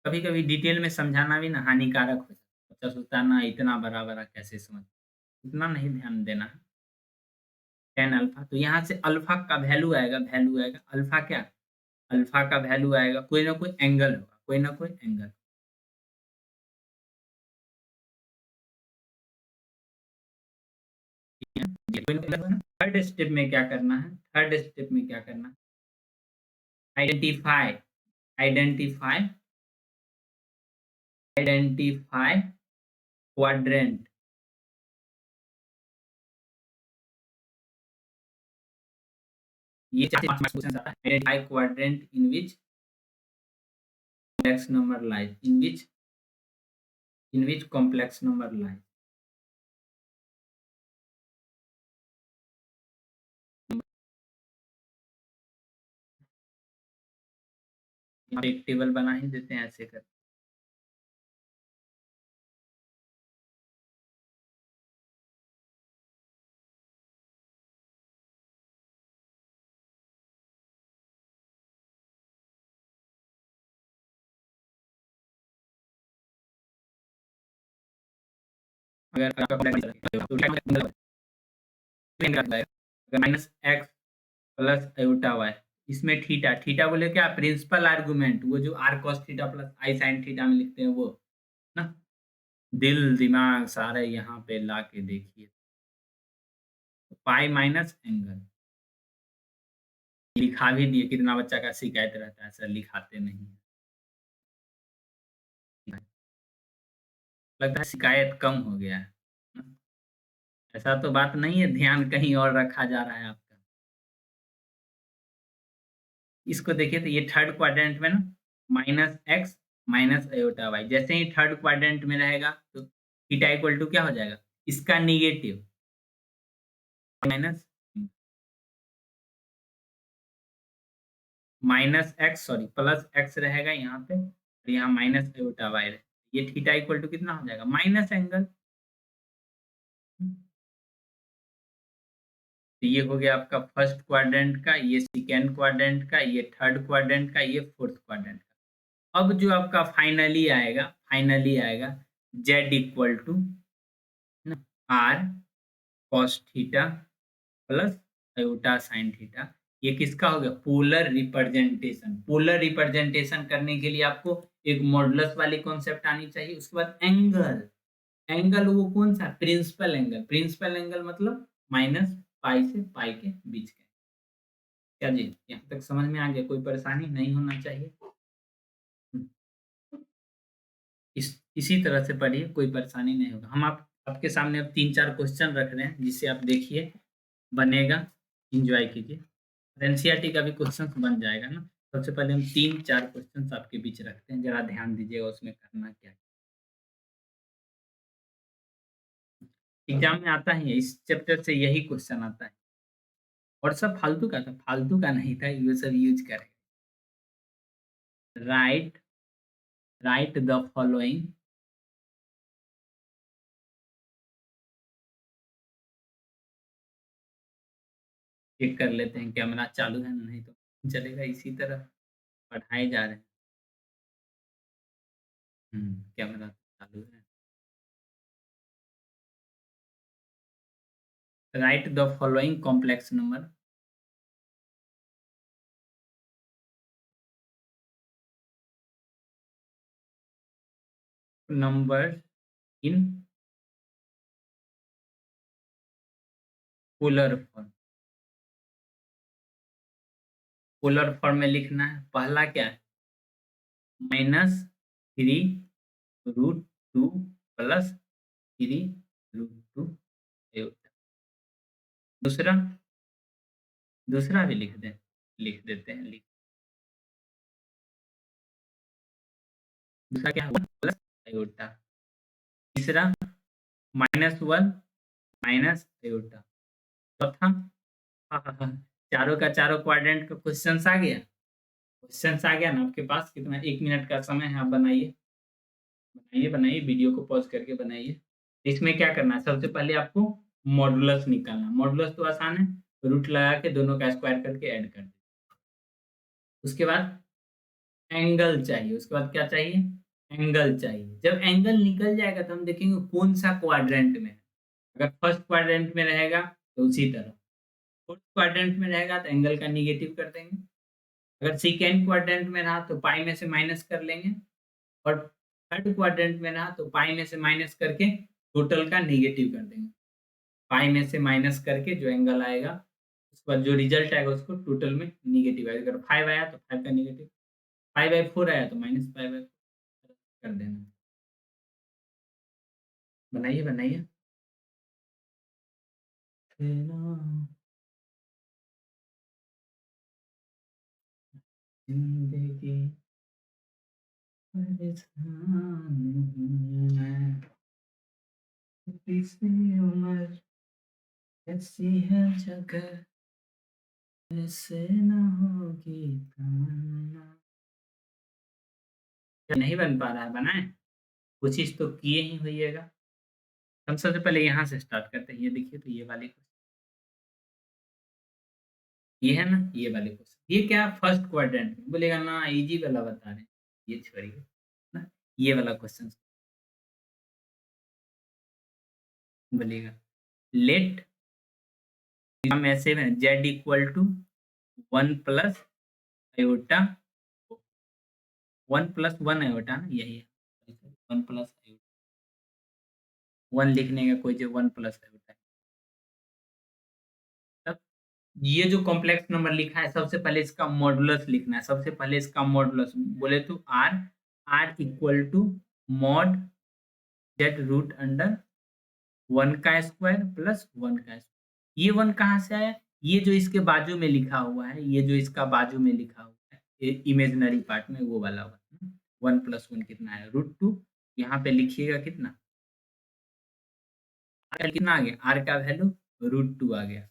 कभी कभी डिटेल में समझाना भी ना हानिकारक हो जाता है, बच्चा सोचता है ना इतना बड़ा बड़ा कैसे समझ, इतना नहीं ध्यान देना है। टेन अल्फा, तो यहाँ से अल्फा का वैल्यू आएगा, वैल्यू आएगा अल्फा क्या, अल्फा का वैल्यू आएगा, कोई ना कोई एंगल होगा, कोई ना कोई एंगल। थर्ड स्टेप में क्या करना है, थर्ड स्टेप में क्या करना है, आइडेंटिफाई, आइडेंटिफाई, आइडेंटिफाई क्वाड्रेंट। ये 4 से 5 क्वेश्चन आता है, identify quadrant in which complex number lies, in which complex number lies. एक टेबल बना ही देते हैं ऐसे कर। Minus x plus iota y, इसमें थीटा, थीटा बोले क्या, प्रिंसिपल आर्गुमेंट, वो जो r cos theta plus i sine theta में लिखते हैं वो ना। दिल दिमाग सारे यहाँ पे ला के देखिए, पाई माइनस एंगल लिखा भी दिए, कितना बच्चा का शिकायत रहता है सर लिखाते नहीं है। लगता है शिकायत कम हो गया है ना? ऐसा तो बात नहीं है, ध्यान कहीं और रखा जा रहा है आपका। इसको देखिए तो ये थर्ड क्वाड्रेंट में ना minus x minus iota y, जैसे ही थर्ड क्वाड्रेंट में रहेगा तो थीटा इक्वल टू क्या हो जाएगा, इसका negative minus minus x sorry plus x रहेगा यहाँ पे, और यहाँ माइनस अयोटा वाई रहेगा। ये थीटा इक्वल टू कितना हो जाएगा, माइनस एंगल। तो ये हो गया आपका फर्स्ट क्वाड्रेंट का, ये सेकेंड क्वाड्रेंट का, ये थर्ड क्वाड्रेंट का, ये फोर्थ क्वाड्रेंट का। अब जो आपका फाइनली आएगा z equal to r cos theta plus iota sine theta. ये किसका हो गया, पोलर रिप्रेजेंटेशन। पोलर रिप्रेजेंटेशन करने के लिए आपको एक मॉडुलस वाली कॉन्सेप्ट आनी चाहिए, उसके बाद एंगल। एंगल वो कौन सा, प्रिंसिपल एंगल। प्रिंसिपल एंगल मतलब माइनस पाई से पाई के बीच का। क्या जी यहाँ तक समझ में आ गया, कोई परेशानी नहीं होना चाहिए। इसी तरह से पढ़िए, कोई परेशानी नहीं होगा। हम आपके सामने अब 3-4 क्वेश्चन रख रहे हैं, जिससे आप देखिए बनेगा, एंजॉय कीजिए। एनसीईआरटी का भी क्वेश्चन बन जाएगा ना। सबसे पहले हम 3-4 क्वेश्चन आपके बीच रखते हैं, जरा ध्यान दीजिएगा उसमें करना क्या है। एग्जाम में आता ही है, इस चैप्टर से यही क्वेश्चन आता है, और सब फालतू का था, फालतू का नहीं था, ये सब यूज करें। Right right the following, check कर लेते हैं कैमरा चालू है, नहीं तो चलेगा। इसी तरह पढ़ाए जा रहे हैं। कैमरा चालू है। Right the following complex number. Number in polar form. Polar form में लिखना है, पहला क्या है, -3 रूट 2 प्लस 3 रूट 2। दूसरा दूसरा भी लिख देते हैं दूसरा क्या है, प्लस आयोटा। तीसरा -1 माइनस आयोटा। चौथा, हाँ हाँ हाँ, चारों का चारों क्वाड्रेंट का क्वेश्चन आ गया। क्वेश्चन आ गया ना आपके पास, कितना 1 मिनट का समय है, आप बनाइए बनाइए बनाइए, वीडियो को पॉज करके बनाइए। इसमें क्या करना है, सबसे पहले आपको मॉडुलस निकालना। मॉडुलस तो आसान है, रूट लगा के दोनों का स्क्वायर करके ऐड कर दे। उसके बाद एंगल चाहिए, उसके बाद क्या चाहिए, एंगल चाहिए। जब एंगल निकल जाएगा तो हम देखेंगे कौन सा क्वाड्रेंट में है। अगर फर्स्ट क्वाड्रेंट में रहेगा तो उसी तरह, फोर्थ क्वाड्रेंट में रहेगा तो एंगल का निगेटिव कर देंगे। अगर सेकेंड क्वाड्रेंट में रहा तो पाई में से माइनस कर लेंगे, और थर्ड क्वाड्रेंट में रहा तो पाई में से माइनस करके टोटल का निगेटिव कर देंगे। पाई में से माइनस करके जो एंगल आएगा, उसके बाद जो रिजल्ट आएगा उसको टोटल में निगेटिव आएगा। अगर 5 आया तो 5 का निगेटिव, 5/4 आया तो -5/4 कर देना। बनाइए बनाइए। जिंदगी परेशान हूँ मैं, किसी उम्र ऐसी है जगह ऐसे न होगी तमन्ना। नहीं बन पा रहा है, बनाए, कोशिश तो किए ही होइएगा। हम सबसे पहले यहाँ से स्टार्ट करते हैं। ये देखिए, तो ये वाले ये है ना, ये वाले क्वेश्चन, ये क्या फर्स्ट क्वाड्रेंट में बोलेगा ना, इजी वाला बता रहे हैं, ये छोड़िए ना, ये वाला क्वेश्चन बोलिएगा लेट हम ऐसे में z equal to 1 plus iota 1 plus 1 iota ना यही है 1 प्लस 1 लिखने का कोई जो 1 प्लस आयोटा तब ये जो कॉम्प्लेक्स नंबर लिखा है सबसे पहले इसका मॉडुलस लिखना है सबसे पहले इसका मॉडुलस बोले तो r equal to mod z root under 1 का स्क्वायर प्लस 1 का स्क्वायर ये 1 कहाँ से आया ये जो इसके बाजू में लिखा हुआ है ये जो इसका बाजू में लिखा हुआ है इमेजिनरी पार्ट में वो वाला 1 प्लस 1 कितना है √2 यहाँ पे लिखिएगा कितना r कितना आ गया r का वैल्यू √2 आ गया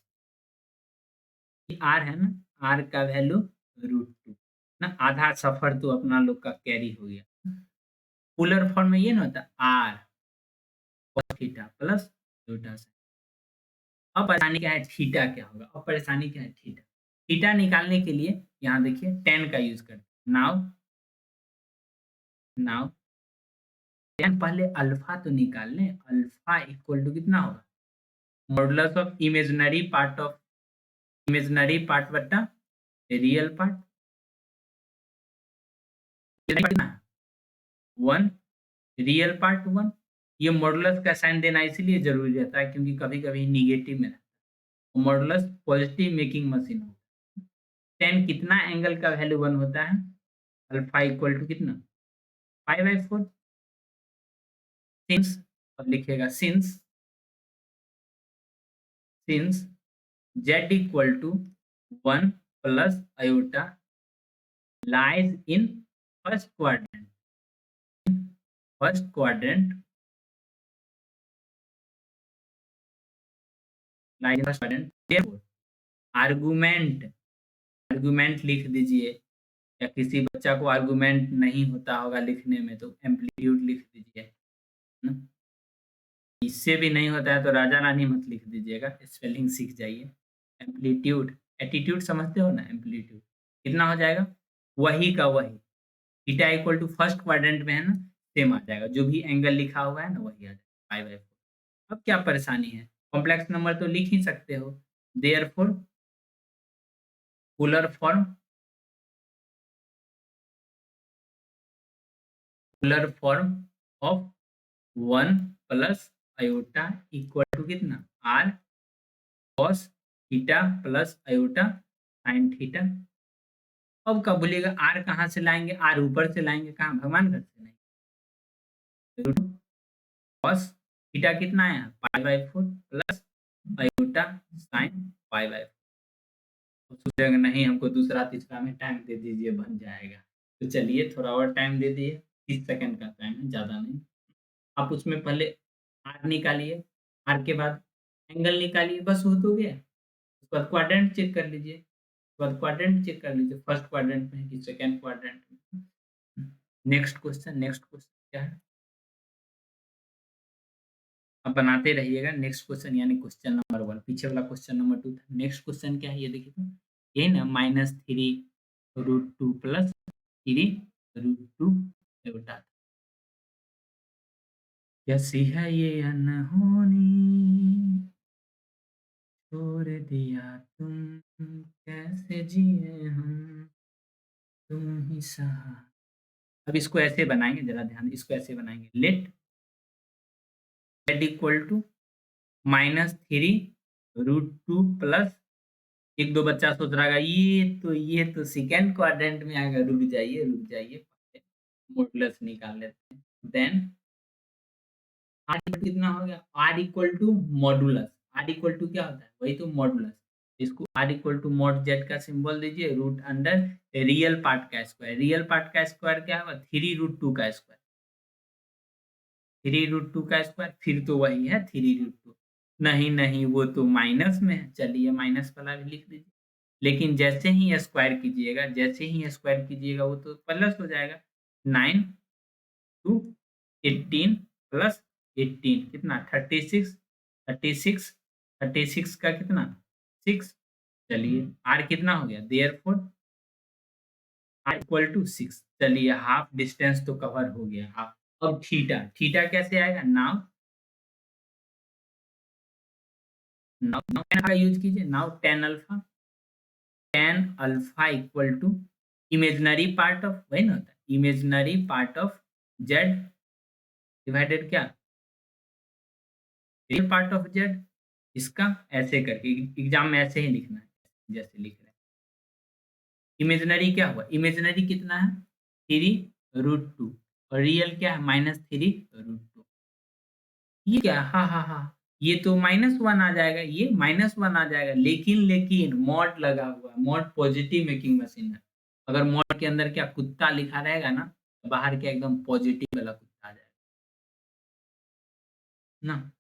r है ना r का वैल्यू √2 ना आधा सफर तो अपना लोग का कैरी हो गया पोलर फॉर्म में ये ना होता r cos theta plus theta से अब परेशानी क्या है थीटा क्या होगा अब परेशानी क्या है थीटा थीटा निकालने के लिए यहाँ देखिए tan का यूज करते हैं नाउ नाउ tan पहले अल्फा तो निकाल लें अल्फा इक्वल टू कितना होगा मॉडुलस ऑफ इमेजिनरी पार्ट बट्टा रियल पार्ट कितना 1 रियल पार्ट 1 ये मॉडुलस का साइन देना इसलिए जरूरी रहता है क्योंकि कभी-कभी नेगेटिव में रहता है मॉडुलस पॉजिटिव मेकिंग मशीन होता है tan कितना एंगल का वैल्यू 1 होता है अल्फा इक्वल टू कितना 5/4 सिंस अब लिखिएगा since z equal to 1 plus iota lies in first quadrant lies in first quadrant therefore argument argument लिख दीजिए या किसी बच्चा को आर्गुमेंट नहीं होता होगा लिखने में तो एम्पलीट्यूड लिख दीजिए ना इससे भी नहीं होता है तो राजा रानी मत लिख दीजिएगा स्पेलिंग सीख जाइए एम्पलीट्यूड एटीट्यूड समझते हो ना एम्पलीट्यूड कितना हो जाएगा वही का वही theta equal to first quadrant में है ना सेम आ जाएगा जो भी एंगल लिखा हुआ है ना वही आ जाएगा 5/4 अब क्या परेशानी है कॉम्प्लेक्स नंबर तो लिख ही सकते हो therefore polar form of 1 plus iota equal to कितना r cos theta plus iota sin theta अब कब बोलिएगा r कहाँ से लाएंगे r ऊपर से लाएंगे कहाँ भगवान घर से नहीं cos थीटा कितना है π/4 प्लस आयोटा sin π/4 सोचेगा नहीं हमको दूसरा तीसरा में टाइम दे दीजिए बन जाएगा तो चलिए थोड़ा और टाइम दे दिए 30 सेकंड का टाइम है ज़्यादा नहीं आप उसमें पहले आर निकालिए आर के बाद एंगल निकालिए बस हो तो गया उसके बाद क्वाड्रेंट चेक कर लीजिए उसके बाद क्वाड्रेंट चेक कर लीजिए फर्स्ट क्वाड्रेंट में है कि सेकंड क्वाड्रेंट में नेक्स्ट क्वेश्चन क्या है अब बनाते रहिएगा नेक्स्ट क्वेश्चन यानी क्वेश्चन नंबर 1 पीछे वाला क्वेश्चन नंबर 2 था नेक्स्ट क्वेश्चन क्या है ये देखिए तो ये ना -3 √2 प्लस 3 √2 ये बता कैसी है ये अनहोनी छोड़ दिया तुम कैसे जिए हम तुम ही सहा अब इसको ऐसे बनाएंगे जरा ध्यान इसको ऐसे बनाएंगे let z equal to -3 √2 plus एक दो बच्चा सोच रहा है ये तो सेकेंड क्वाड्रेंट में आएगा रुक जाइए मॉडुलस निकाल लेते हैं देन r इक्वल कितना हो गया r equal to modulus r equal to क्या होता है वही तो मॉडुलस इसको r equal to mod z का सिंबल दीजिए रूट अंडर रियल पार्ट का स्क्वायर क्या होगा 3 √2 का स्क्वायर 3 √2 का स्क्वायर फिर तो वही है 3 √2 नहीं वो तो माइनस में है चलिए माइनस वाला भी लिख दीजिए लेकिन जैसे ही स्क्वायर कीजिएगा वो तो प्लस हो जाएगा 9 टू 18 प्लस 18 कितना 36 36 का कितना 6 चलिए r कितना हो गया देयरफॉर r इक्वल टू 6 चलिए हाफ डिस्टेंस तो कवर हो गया अब थीटा कैसे आएगा नाउ नाउ tan का यूज कीजिए, now tan alpha equal to imaginary part of, वही ना होता है, imaginary part of z divided क्या, रियल पार्ट ऑफ जेड। इसका ऐसे करके एग्जाम में ऐसे ही लिखना है जैसे लिख रहे हैं। इमेजिनरी क्या हुआ, इमेजिनरी कितना है 3√2 और रियल क्या है -3√2। ये क्या है? हाँ हाँ हाँ, ये तो -1 आ जाएगा, ये -1 आ जाएगा, लेकिन मॉड लगा हुआ है, मॉड पॉजिटिव मेकिंग मशीन है। अगर मॉड के अंदर क्या कुत्ता लिखा रहेगा ना, तो बाहर क्या एकदम पॉजिटिव वाला कुत्ता आ जाएगा ना।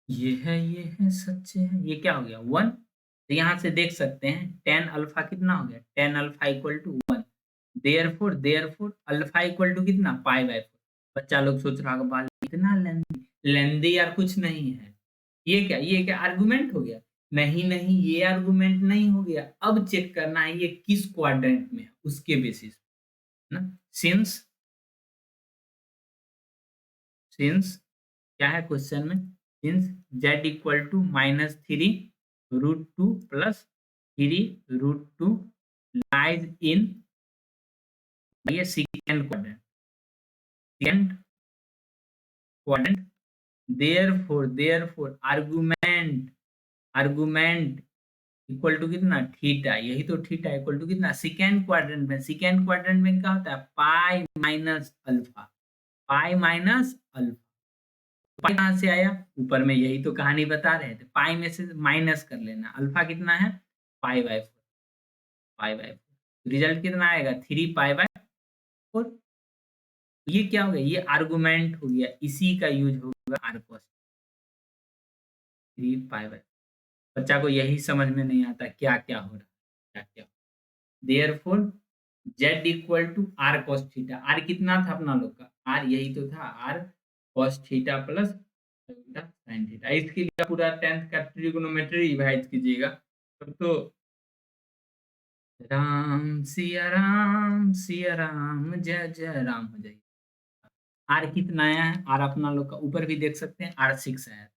ये है सच है, ये क्या हो गया 1। तो यहाँ से देख सकते हैं tan अल्फा कितना हो गया, tan alpha equal to 1। Therefore alpha equal to कितना पाई/4। बच्चा लोग सोच रहा होगा बाल इतना लेंदी, लेंदी यार कुछ नहीं है। ये क्या आर्गुमेंट हो गया, नहीं नहीं ये आर्गुमेंट नहीं हो गया। अब चेक करना है ये किस क्वाड्रेंट में है उसके बेसिस ना। सिंस सिंस क्या है क्वेश्चन में, since z equal to -3√2 plus 3√2 lies in, ये second quadrant, therefore argument equal to कितना थीटा, यही तो थीटा इक्वल टू कितना सेकंड क्वाड्रेंट में क्या होता है पाई माइनस अल्फा। पाई कहाँ से आया, ऊपर में यही तो कहानी बता रहे थे, पाई में से माइनस कर लेना, अल्फा कितना है पाई बाय फोर, रिजल्ट कितना आएगा 3 पाई/4। ये क्या हो गया, ये आर्गुमेंट हो गया, इसी का यूज होगा आर cos 3 पाई बाय। बच्चा को यही समझ में नहीं आता क्या क्या हो रहा है, क्या क्या। Therefore z equal to r cos theta, r कितना था अपना लोग का, आर यही तो था, r cos theta plus sin theta. इसके लिए पूरा 10th का ट्रिगोनोमेट्री रिवाइज कीजिएगा, तब तो सिया राम जय जय राम हो जाएगी। आर कितना आया है, आर अपना लोग का ऊपर भी देख सकते हैं R6 है।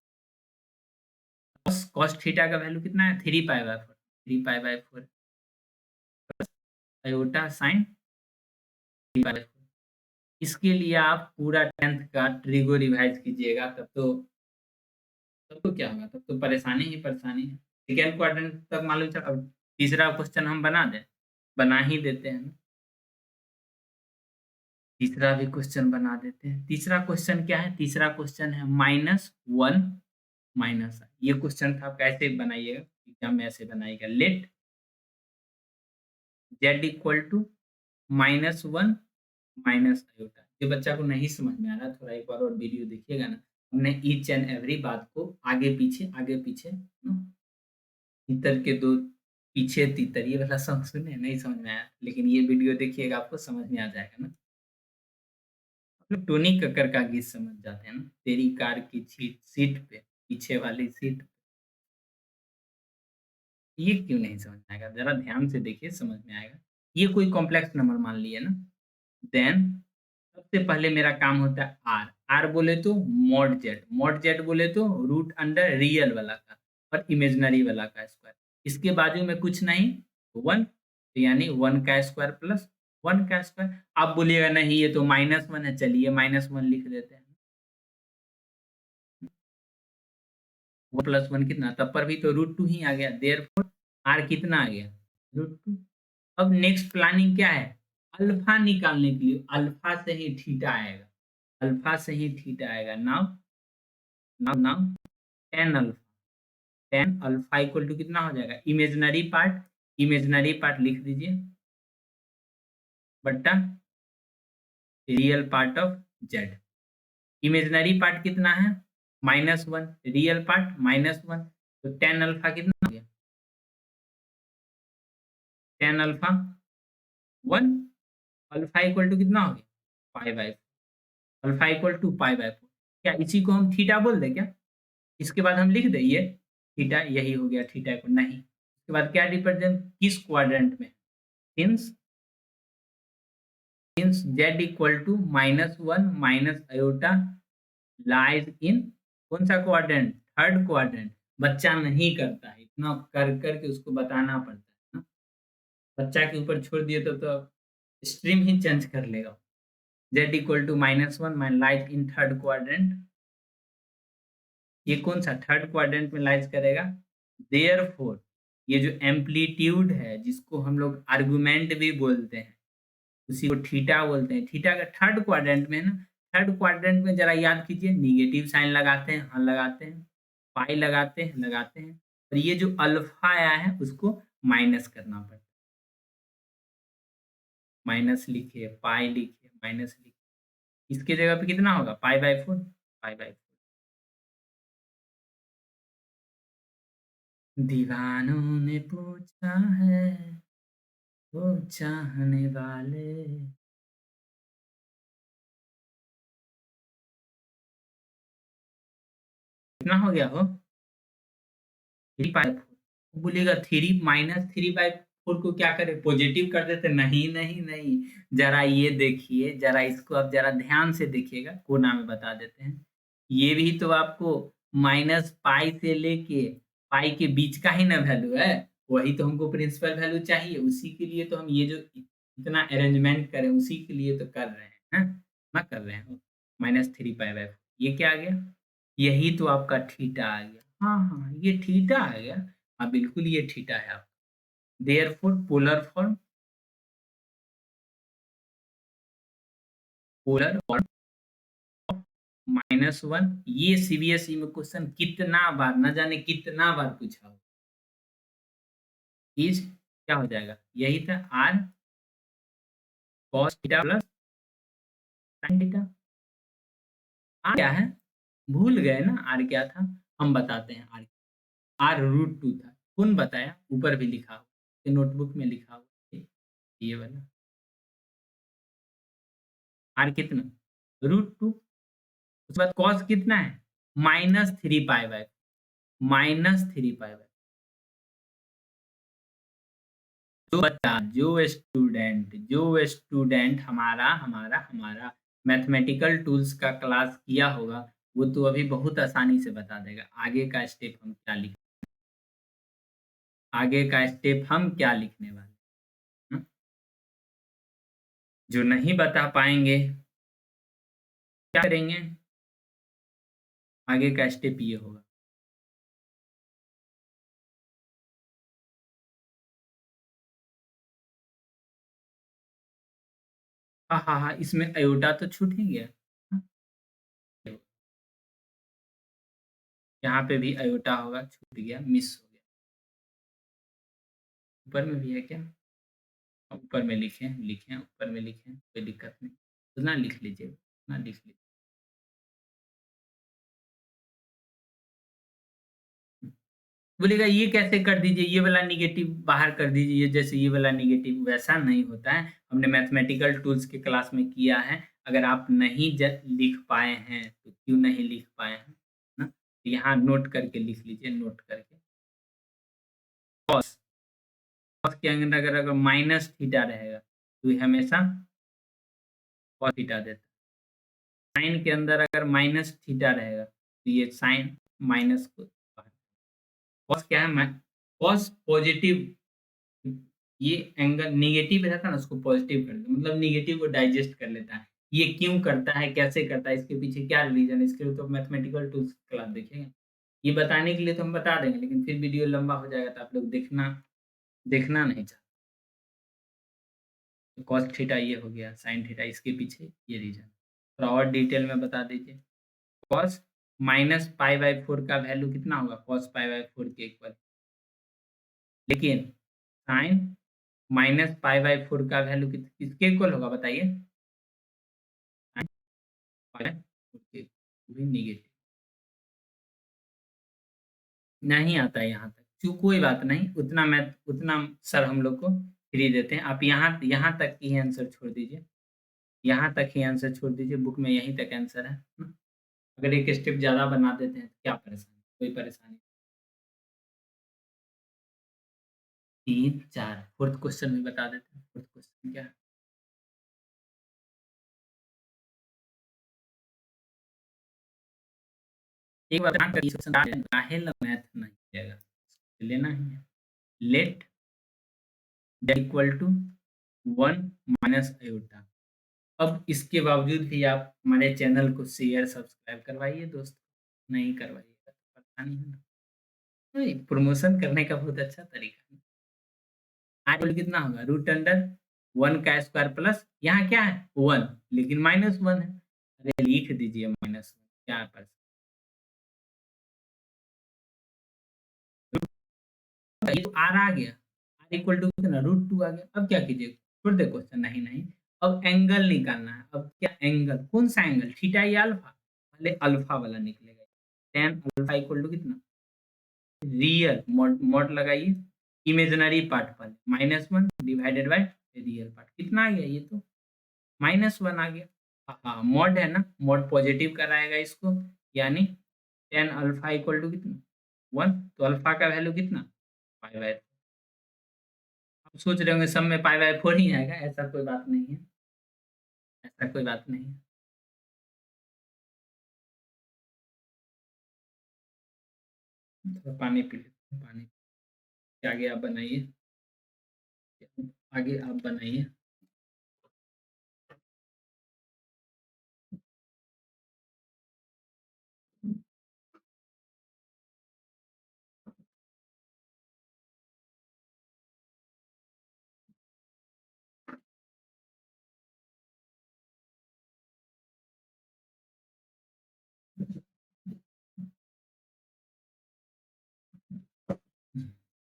cos थीटा का वैल्यू कितना है 3 पाई बाय 4 आयोटा साइन 3 पाई/4। इसके लिए आप पूरा 10th का ट्रिगो रिवाइज कीजिएगा, तब तो क्या होगा, तब तो परेशानी ही परेशानी है। सेकेंड क्वाड्रेंट तक मालूम चला, अब तीसरा क्वेश्चन हम बना दें, बना ही देते हैं ना। तीसरा भी क्वेश्चन बना देते हैं। तीसरा क्वेश्चन क्या है, तीसरा क्वेश्चन है -1 माइनस, ये क्वेश्चन था, कैसे बनाइएगा एग्जाम में, ऐसे बनाइएगा, let z equal to -1 minus iota. ये बच्चा को नहीं समझ में आ रहा, थोड़ा एक बार और वीडियो देखिएगा ना, हमने ईच एंड एवरी बात को आगे पीछे तीतर के दो पीछे तीतर, ये वाला सॉन्ग सुने, नहीं समझ में आया, लेकिन ये वीडियो देखिएगा आपको समझ में आ जाएगा ना। मतलब टोनी कक्कर का गीत समझ जाते हैं ना, तेरी कार की सीट पे, पीछे वाली सीट, ये क्यों नहीं समझ में आएगा, जरा ध्यान से देखिए समझ में आएगा। ये कोई कॉम्प्लेक्स नंबर मान लिए ना, देन सबसे पहले मेरा काम होता है आर, आर बोले तो मॉड जेड बोले तो रूट अंडर रियल वाला का और इमेजिनरी वाला का स्क्वायर, इसके बाजू में कुछ नहीं 1, यानी 1 का स्क्वायर प्लस 1 का स्क्वायर। आप बोलिएगा नहीं ये तो -1 है, चलिए -1 लिख देते हैं। 1+1 कितना, तब पर भी तो √2 ही आ गया, देयरफॉर आर कितना आ गया √2। अब नेक्स्ट प्लानिंग क्या है, अल्फा निकालने के लिए, अल्फा से ही थीटा आएगा, now now tan alpha equal to कितना हो जाएगा, इमेजिनरी पार्ट लिख दीजिए बट्टा रियल पार्ट ऑफ जेड। इमेजिनरी पार्ट कितना है -1, रियल पार्ट -1, तो tan अल्फा कितना हो गया, tan alpha 1, alpha equal to कितना हो गया अल्फा इक्वल टू पाई/4। क्या इसी को हम थीटा बोल दें क्या, इसके बाद हम लिख दें ये थीटा, यही हो गया थीटा को, नहीं उसके बाद क्या रिप्रेजेंट किस क्वाड्रेंट में, since means z equal to -1 minus iota lies in कौन सा क्वाड्रेंट? Third quadrant. बच्चा नहीं करता है, इतना कर करके उसको बताना पड़ता है ना। बच्चा के ऊपर छोड़ दिए तो स्ट्रीम ही चेंज कर लेगा। Z equal to -1 minus lies in third quadrant. ये कौन सा थर्ड क्वाड्रेंट में लाइज करेगा? देयरफॉर ये जो एम्पलीट्यूड है जिसको हम लोग आर्गुमेंट भी बोलते हैं, उसी को थीटा बोलते हैं। थीटा का थर्ड क्वाड्रेंट में है ना। थर्ड क्वाड्रेंट में जरा याद कीजिए, निगेटिव साइन लगाते हैं, हाँ लगाते हैं, पाई लगाते हैं, लगाते हैं, और ये जो अल्फा आया है उसको माइनस करना पड़ता है। माइनस लिखिए, पाई लिखिए, माइनस लिखिए। इसके जगह पे कितना होगा? पाई/4। पाई/4। दीवानों ने पूछा है वो चाहने वाले। कितना हो गया हो? 3/4। बोलिएगा 3 - 3/4 को क्या करें? पॉजिटिव कर देते? नहीं नहीं नहीं, जरा ये देखिए, जरा इसको आप जरा ध्यान से देखिएगा, कोना में बता देते हैं। ये भी तो आपको -पाई से लेके पाई के बीच का ही ना वैल्यू है। वही तो हमको प्रिंसिपल वैल्यू चाहिए, उसी के लिए तो हम ये जो इतना अरेंजमेंट करें, उसी के लिए तो कर रहे हैं ना कर रहे हैं। -3 पाई/4 ये क्या आ गया? यही तो आपका थीटा आ गया। हाँ, हाँ, ये थीटा आ गया। हाँ, बिल्कुल ये थीटा है आपका। देयरफॉर पोलर फॉर्म -1 ये सीबीएसई में क्वेश्चन कितना बार, न जाने कितना बार पूछा हो। इज क्या हो जाएगा? यही था r cos theta plus sin theta. r क्या है? भूल गए ना r क्या था? हम बताते हैं। r√2 था। कौन बताया? ऊपर भी लिखा हुआ, ये नोटबुक में लिखा हुआ ये वाला। r कितना? √2। उसके बाद कॉस कितना है? -3 पाई/4। -3 पाई/4। जो स्टूडेंट हमारा हमारा हमारा मैथमेटिकल टूल्स का क्लास किया होगा, वो तो अभी बहुत आसानी से बता देगा आगे का स्टेप हम क्या लिख आगे का स्टेप हम क्या लिखने वाले हैं। जो नहीं बता पाएंगे क्या करेंगे? आगे का स्टेप ये होगा। हाँ हाँ हाँ, इसमें अयोटा तो छूट ही गया। हाँ, यहाँ पे भी अयोटा होगा, छूट गया, मिस हो गया। ऊपर में भी है क्या? ऊपर में लिखें, लिखें, ऊपर में लिखें, कोई दिक्कत नहीं। उतना लिख लीजिए, उतना लिख लीजिए। बोलेगा ये कैसे कर दीजिए, ये वाला नेगेटिव बाहर कर दीजिए, ये जैसे ये वाला नेगेटिव, वैसा नहीं होता है। हमने मैथमेटिकल टूल्स के क्लास में किया है। अगर आप नहीं लिख पाए हैं तो क्यों नहीं लिख पाए हैं ना, तो यहाँ नोट करके लिख लीजिए, नोट करके। कॉस कॉस के अंदर अगर अगर माइनस थीटा रहेगा तो ये हमेशा कॉस थीटा देता है। साइन के अंदर अगर माइनस थीटा रहेगा तो ये साइन माइनस को कॉस क्या है? कॉस पॉजिटिव, ये एंगल नेगेटिव रहता है ना, उसको पॉजिटिव कर देता है, मतलब नेगेटिव को डाइजेस्ट कर लेता है। ये क्यों करता है, कैसे करता है, इसके पीछे क्या रीजन है, इसके लिए तो मैथमेटिकल टूल्स क्लास देखेंगे। ये बताने के लिए तो हम बता देंगे, लेकिन फिर वीडियो लंबा हो जाएगा तो आप लोग देखना देखना नहीं चाहते। तो कॉस थीटा ये हो गया, साइन थीटा इसके पीछे ये रीजन। थोड़ा और डिटेल में बता दीजिए। कॉस -पाई/4 का वैल्यू कितना होगा? कॉस पाई/4 के इक्वल। लेकिन साइन -पाई/4 का वैल्यू किसके इक्वल होगा बताइए? ओके, भी नेगेटिव नहीं आता है यहाँ तक। कोई बात नहीं, उतना मैं उतना सर हम लोग को फ्री देते हैं। आप यहाँ यहाँ तक ही आंसर छोड़ दीजिए, यहाँ तक ही आंसर छोड़ दीजिए, बुक में यहीं तक आंसर है ना? अगर एक स्टेप ज़्यादा बना देते हैं तो क्या परेशानी? कोई परेशानी 3 4 फोर्थ क्वेश्चन भी बता देते हैं। फोर्थ क्वेश्चन क्या है? एक बार ध्यान करिए राहेल मैथ नहीं मिलेगा, लेना ही है। Let that equal to 1 minus iota. अब इसके बावजूद भी आप हमारे चैनल को शेयर सब्सक्राइब करवाइए दोस्तों, नहीं करवाइएगा तो पता नहीं है ना। नहीं, प्रमोशन करने का बहुत अच्छा तरीका है। आर कितना होगा रूट अंडर 1 का स्क्वायर प्लस यहाँ क्या है 1 लेकिन माइनस 1 है। अरे लिख दीजिए माइनस 1 क्या पर ये तो आर आ गया, आर इक्वल टू कितना रूट 2 आ गया। अब क्या कीजिए छोड़ दे क्वेश्चन, नहीं नहीं अब एंगल निकालना है। अब क्या एंगल, कौन सा एंगल, थीटा या अल्फा? पहले अल्फा वाला निकलेगा। tan अल्फा इक्वल टू कितना, रियल मॉड मॉड लगाइए, इमेजिनरी पार्ट पर -1 डिवाइडेड बाय रियल पार्ट, कितना आ गया ये तो -1 आ गया। हाँ मॉड है ना, मॉड पॉजिटिव कराएगा इसको, यानी tan अल्फा इक्वल टू कितना 1, तो अल्फा का वैल्यू कितना पाई बाय। आप सोच रहे होंगे सब में पाई बाय 4 ही आएगा, ऐसा कोई बात नहीं है, ऐसा कोई बात नहीं है। थोड़ा पानी पी लेते हैं, पानी आगे आप बनाइए, आगे आप बनाइए।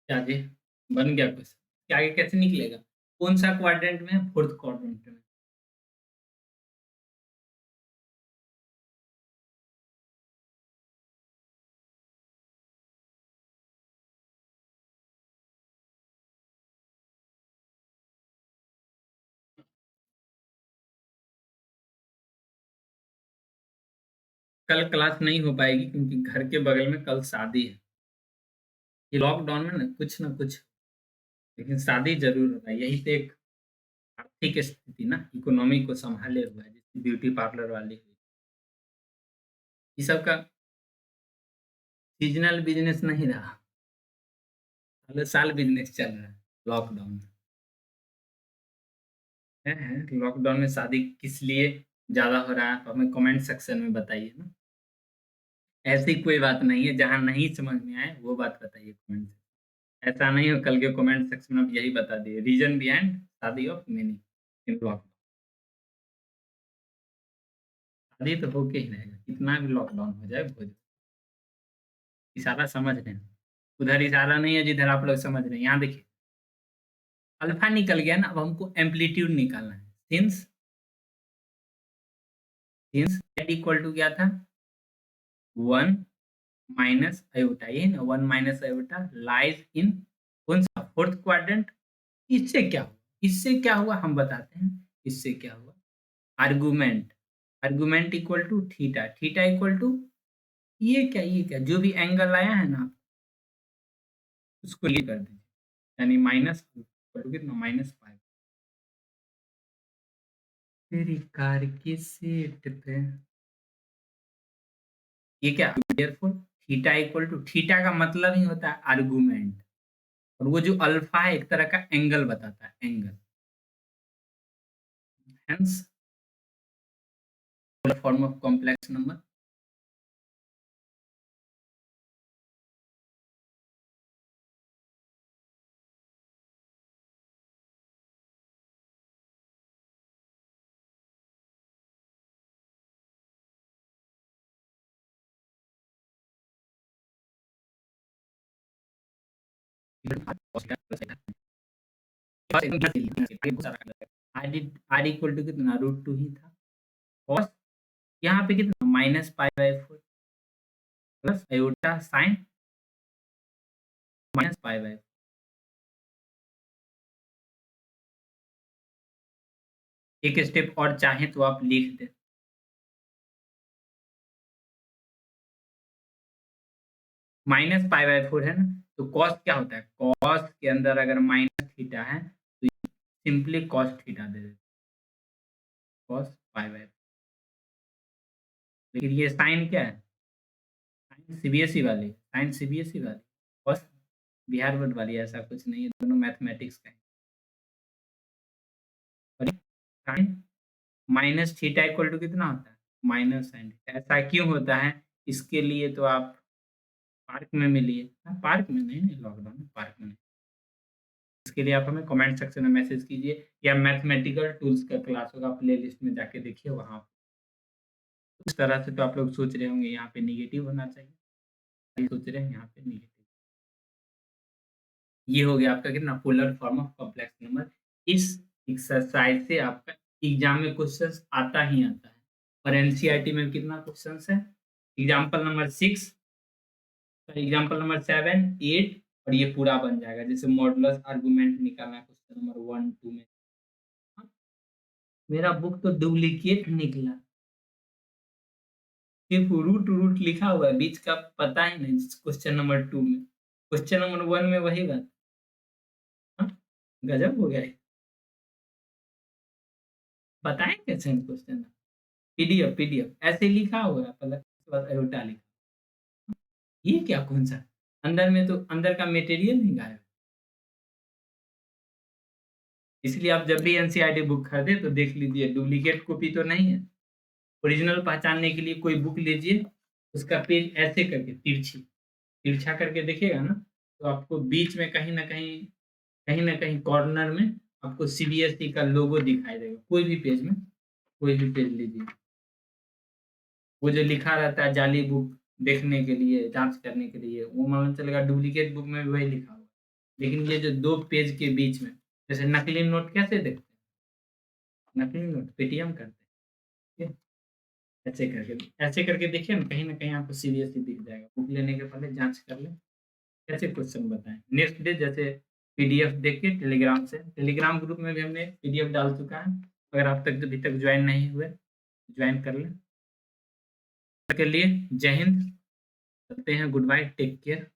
क्या जी बन गया कुछ, क्या आगे कैसे निकलेगा, कौन सा क्वाड्रेंट में है, फोर्थ क्वाड्रेंट में। कल क्लास नहीं हो पाएगी क्योंकि घर के बगल में कल शादी है। ये लॉकडाउन में ना कुछ, लेकिन शादी जरूर होगा, यही तो एक आर्थिक स्थिति ना, इकोनॉमी को संभाले हुआ है, जैसे ब्यूटी पार्लर वाली हुई। ये सब का सीजनल बिजनेस नहीं रहा, सालों साल बिजनेस चल रहा है लॉकडाउन में। है लॉकडाउन में शादी किस लिए ज्यादा हो रहा है, आप हमें कमेंट सेक्शन में बताइए ना। ऐसी कोई बात नहीं है, जहां नहीं समझ में आए वो बात बताइए कमेंट से। ऐसा नहीं हो कल के कमेंट सेक्शन में आप यही बता दिए रीजन बिहाइंड शादी ऑफ मेनी इन लॉकडाउन। शादी तो होके ही रहेगा, कितना भी लॉकडाउन हो जाए, हो जाए। इशारा समझ रहे हैं, उधर इशारा नहीं है जिधर आप लोग समझ रहे हैं। यहाँ देखिए अल्फा निकल गया ना, अब हमको एम्पलीट्यूड निकालना है। Since since z equal to क्या था 1 माइनस आयोटा, ये ना 1 माइनस आयोटा लाइज इन कौन सा फोर्थ क्वाड्रेंट। इससे क्या हुआ, इससे क्या हुआ हम बताते हैं। इससे क्या हुआ, argument, argument equal to theta, theta equal to ये क्या जो भी एंगल आया है ना उसको ये कर दीजिए, यानी माइनस इक्वल टू कितना -5। तेरी कार की सीट पे, ये क्या therefore theta equal to, theta का मतलब ही होता है आर्गुमेंट, और वो जो अल्फा है एक तरह का एंगल बताता है, angle. Hence form of complex number. R equal to कितना √2 ही था। cos यहाँ पे कितना -π/4 प्लस आयोटा साइन -π/4। एक स्टेप और चाहें तो आप लिख दें। -π/4 है ना, तो cos क्या होता है, cos के अंदर अगर माइनस थीटा है तो सिंपली cos थीटा दे देते, cos π/4। लेकिन ये साइन क्या है, सीबीएसई वाली, साइंस सीबीएसई वाली और बिहार बोर्ड वाली ऐसा कुछ नहीं है, दोनों मैथमेटिक्स का है। और sine minus theta equal to कितना होता है? Minus sine theta. ऐसा क्यों होता है? इसके लिए तो आप पार्क में मिलिए। हाँ, पार्क में नहीं, लॉकडाउन में पार्क में नहीं। इसके लिए आप हमें कमेंट सेक्शन में मैसेज कीजिए या मैथमेटिकल टूल्स का क्लास होगा, प्लेलिस्ट में जाके देखिए वहाँ। उस तरह से तो आप लोग सोच रहे होंगे यहाँ पे नेगेटिव होना चाहिए, ये सोच रहे हैं यहाँ पे नेगेटिव। ये हो गया आपका कितना polar form of complex number. इस एक्सरसाइज से आपका एग्जाम में क्वेश्चंस आता ही आता है। और एनसीईआरटी में कितना क्वेश्चंस है? एग्जाम्पल नंबर 6, एग्जाम्पल नंबर 7, 8 और ये पूरा बन जाएगा। जैसे मॉडुलस आर्गुमेंट निकालना है क्वेश्चन नंबर 1, 2 में। हाँ, मेरा बुक तो डुप्लीकेट निकला, सिर्फ रूट रूट लिखा हुआ है, बीच का पता ही नहीं क्वेश्चन नंबर 2 में। क्वेश्चन नंबर 1 में वही बात। हाँ, गजब हो गया है। बताएं कैसे क्वेश्चन? पीडीएफ पीडीएफ ऐसे लिखा हुआ है, पलक के बाद अयोटा लिखा। ये क्या कौन सा? अंदर में तो अंदर का मटेरियल नहीं गायब है। इसलिए आप जब भी एनसीईआरटी बुक खरीदे तो देख लीजिए डुप्लीकेट कॉपी तो नहीं है। ओरिजिनल पहचानने के लिए कोई बुक लीजिए, उसका पेज ऐसे करके तिरछी तिरछा करके देखिएगा ना, तो आपको बीच में कहीं ना कहीं कॉर्नर में आपको सीबीएसई का लोगो दिखाई देगा। कोई भी पेज में, कोई भी पेज लीजिए, वो जो लिखा रहता है जाली बुक देखने के लिए, जांच करने के लिए, वो मालूम चलेगा डुप्लीकेट बुक में भी वही लिखा हुआ है। लेकिन ये जो 2 पेज के बीच में, जैसे नकली नोट कैसे देखते हैं? नकली नोट पेटीएम करते हैं, ठीक है? ऐसे करके देखिए ना कहीं आपको सीबीएसई दिख जाएगा। बुक लेने के पहले जाँच कर लें, कैसे क्वेश्चन बताएँ। नेक्स्ट डे जैसे पीडीएफ देख के टेलीग्राम से, टेलीग्राम ग्रुप में भी हमने पीडीएफ डाल चुका है। अगर आप तक अभी तक जॉइन नहीं हुए, जॉइन कर लें। के लिए जय हिंद, चलते हैं, गुड बाय, टेक केयर।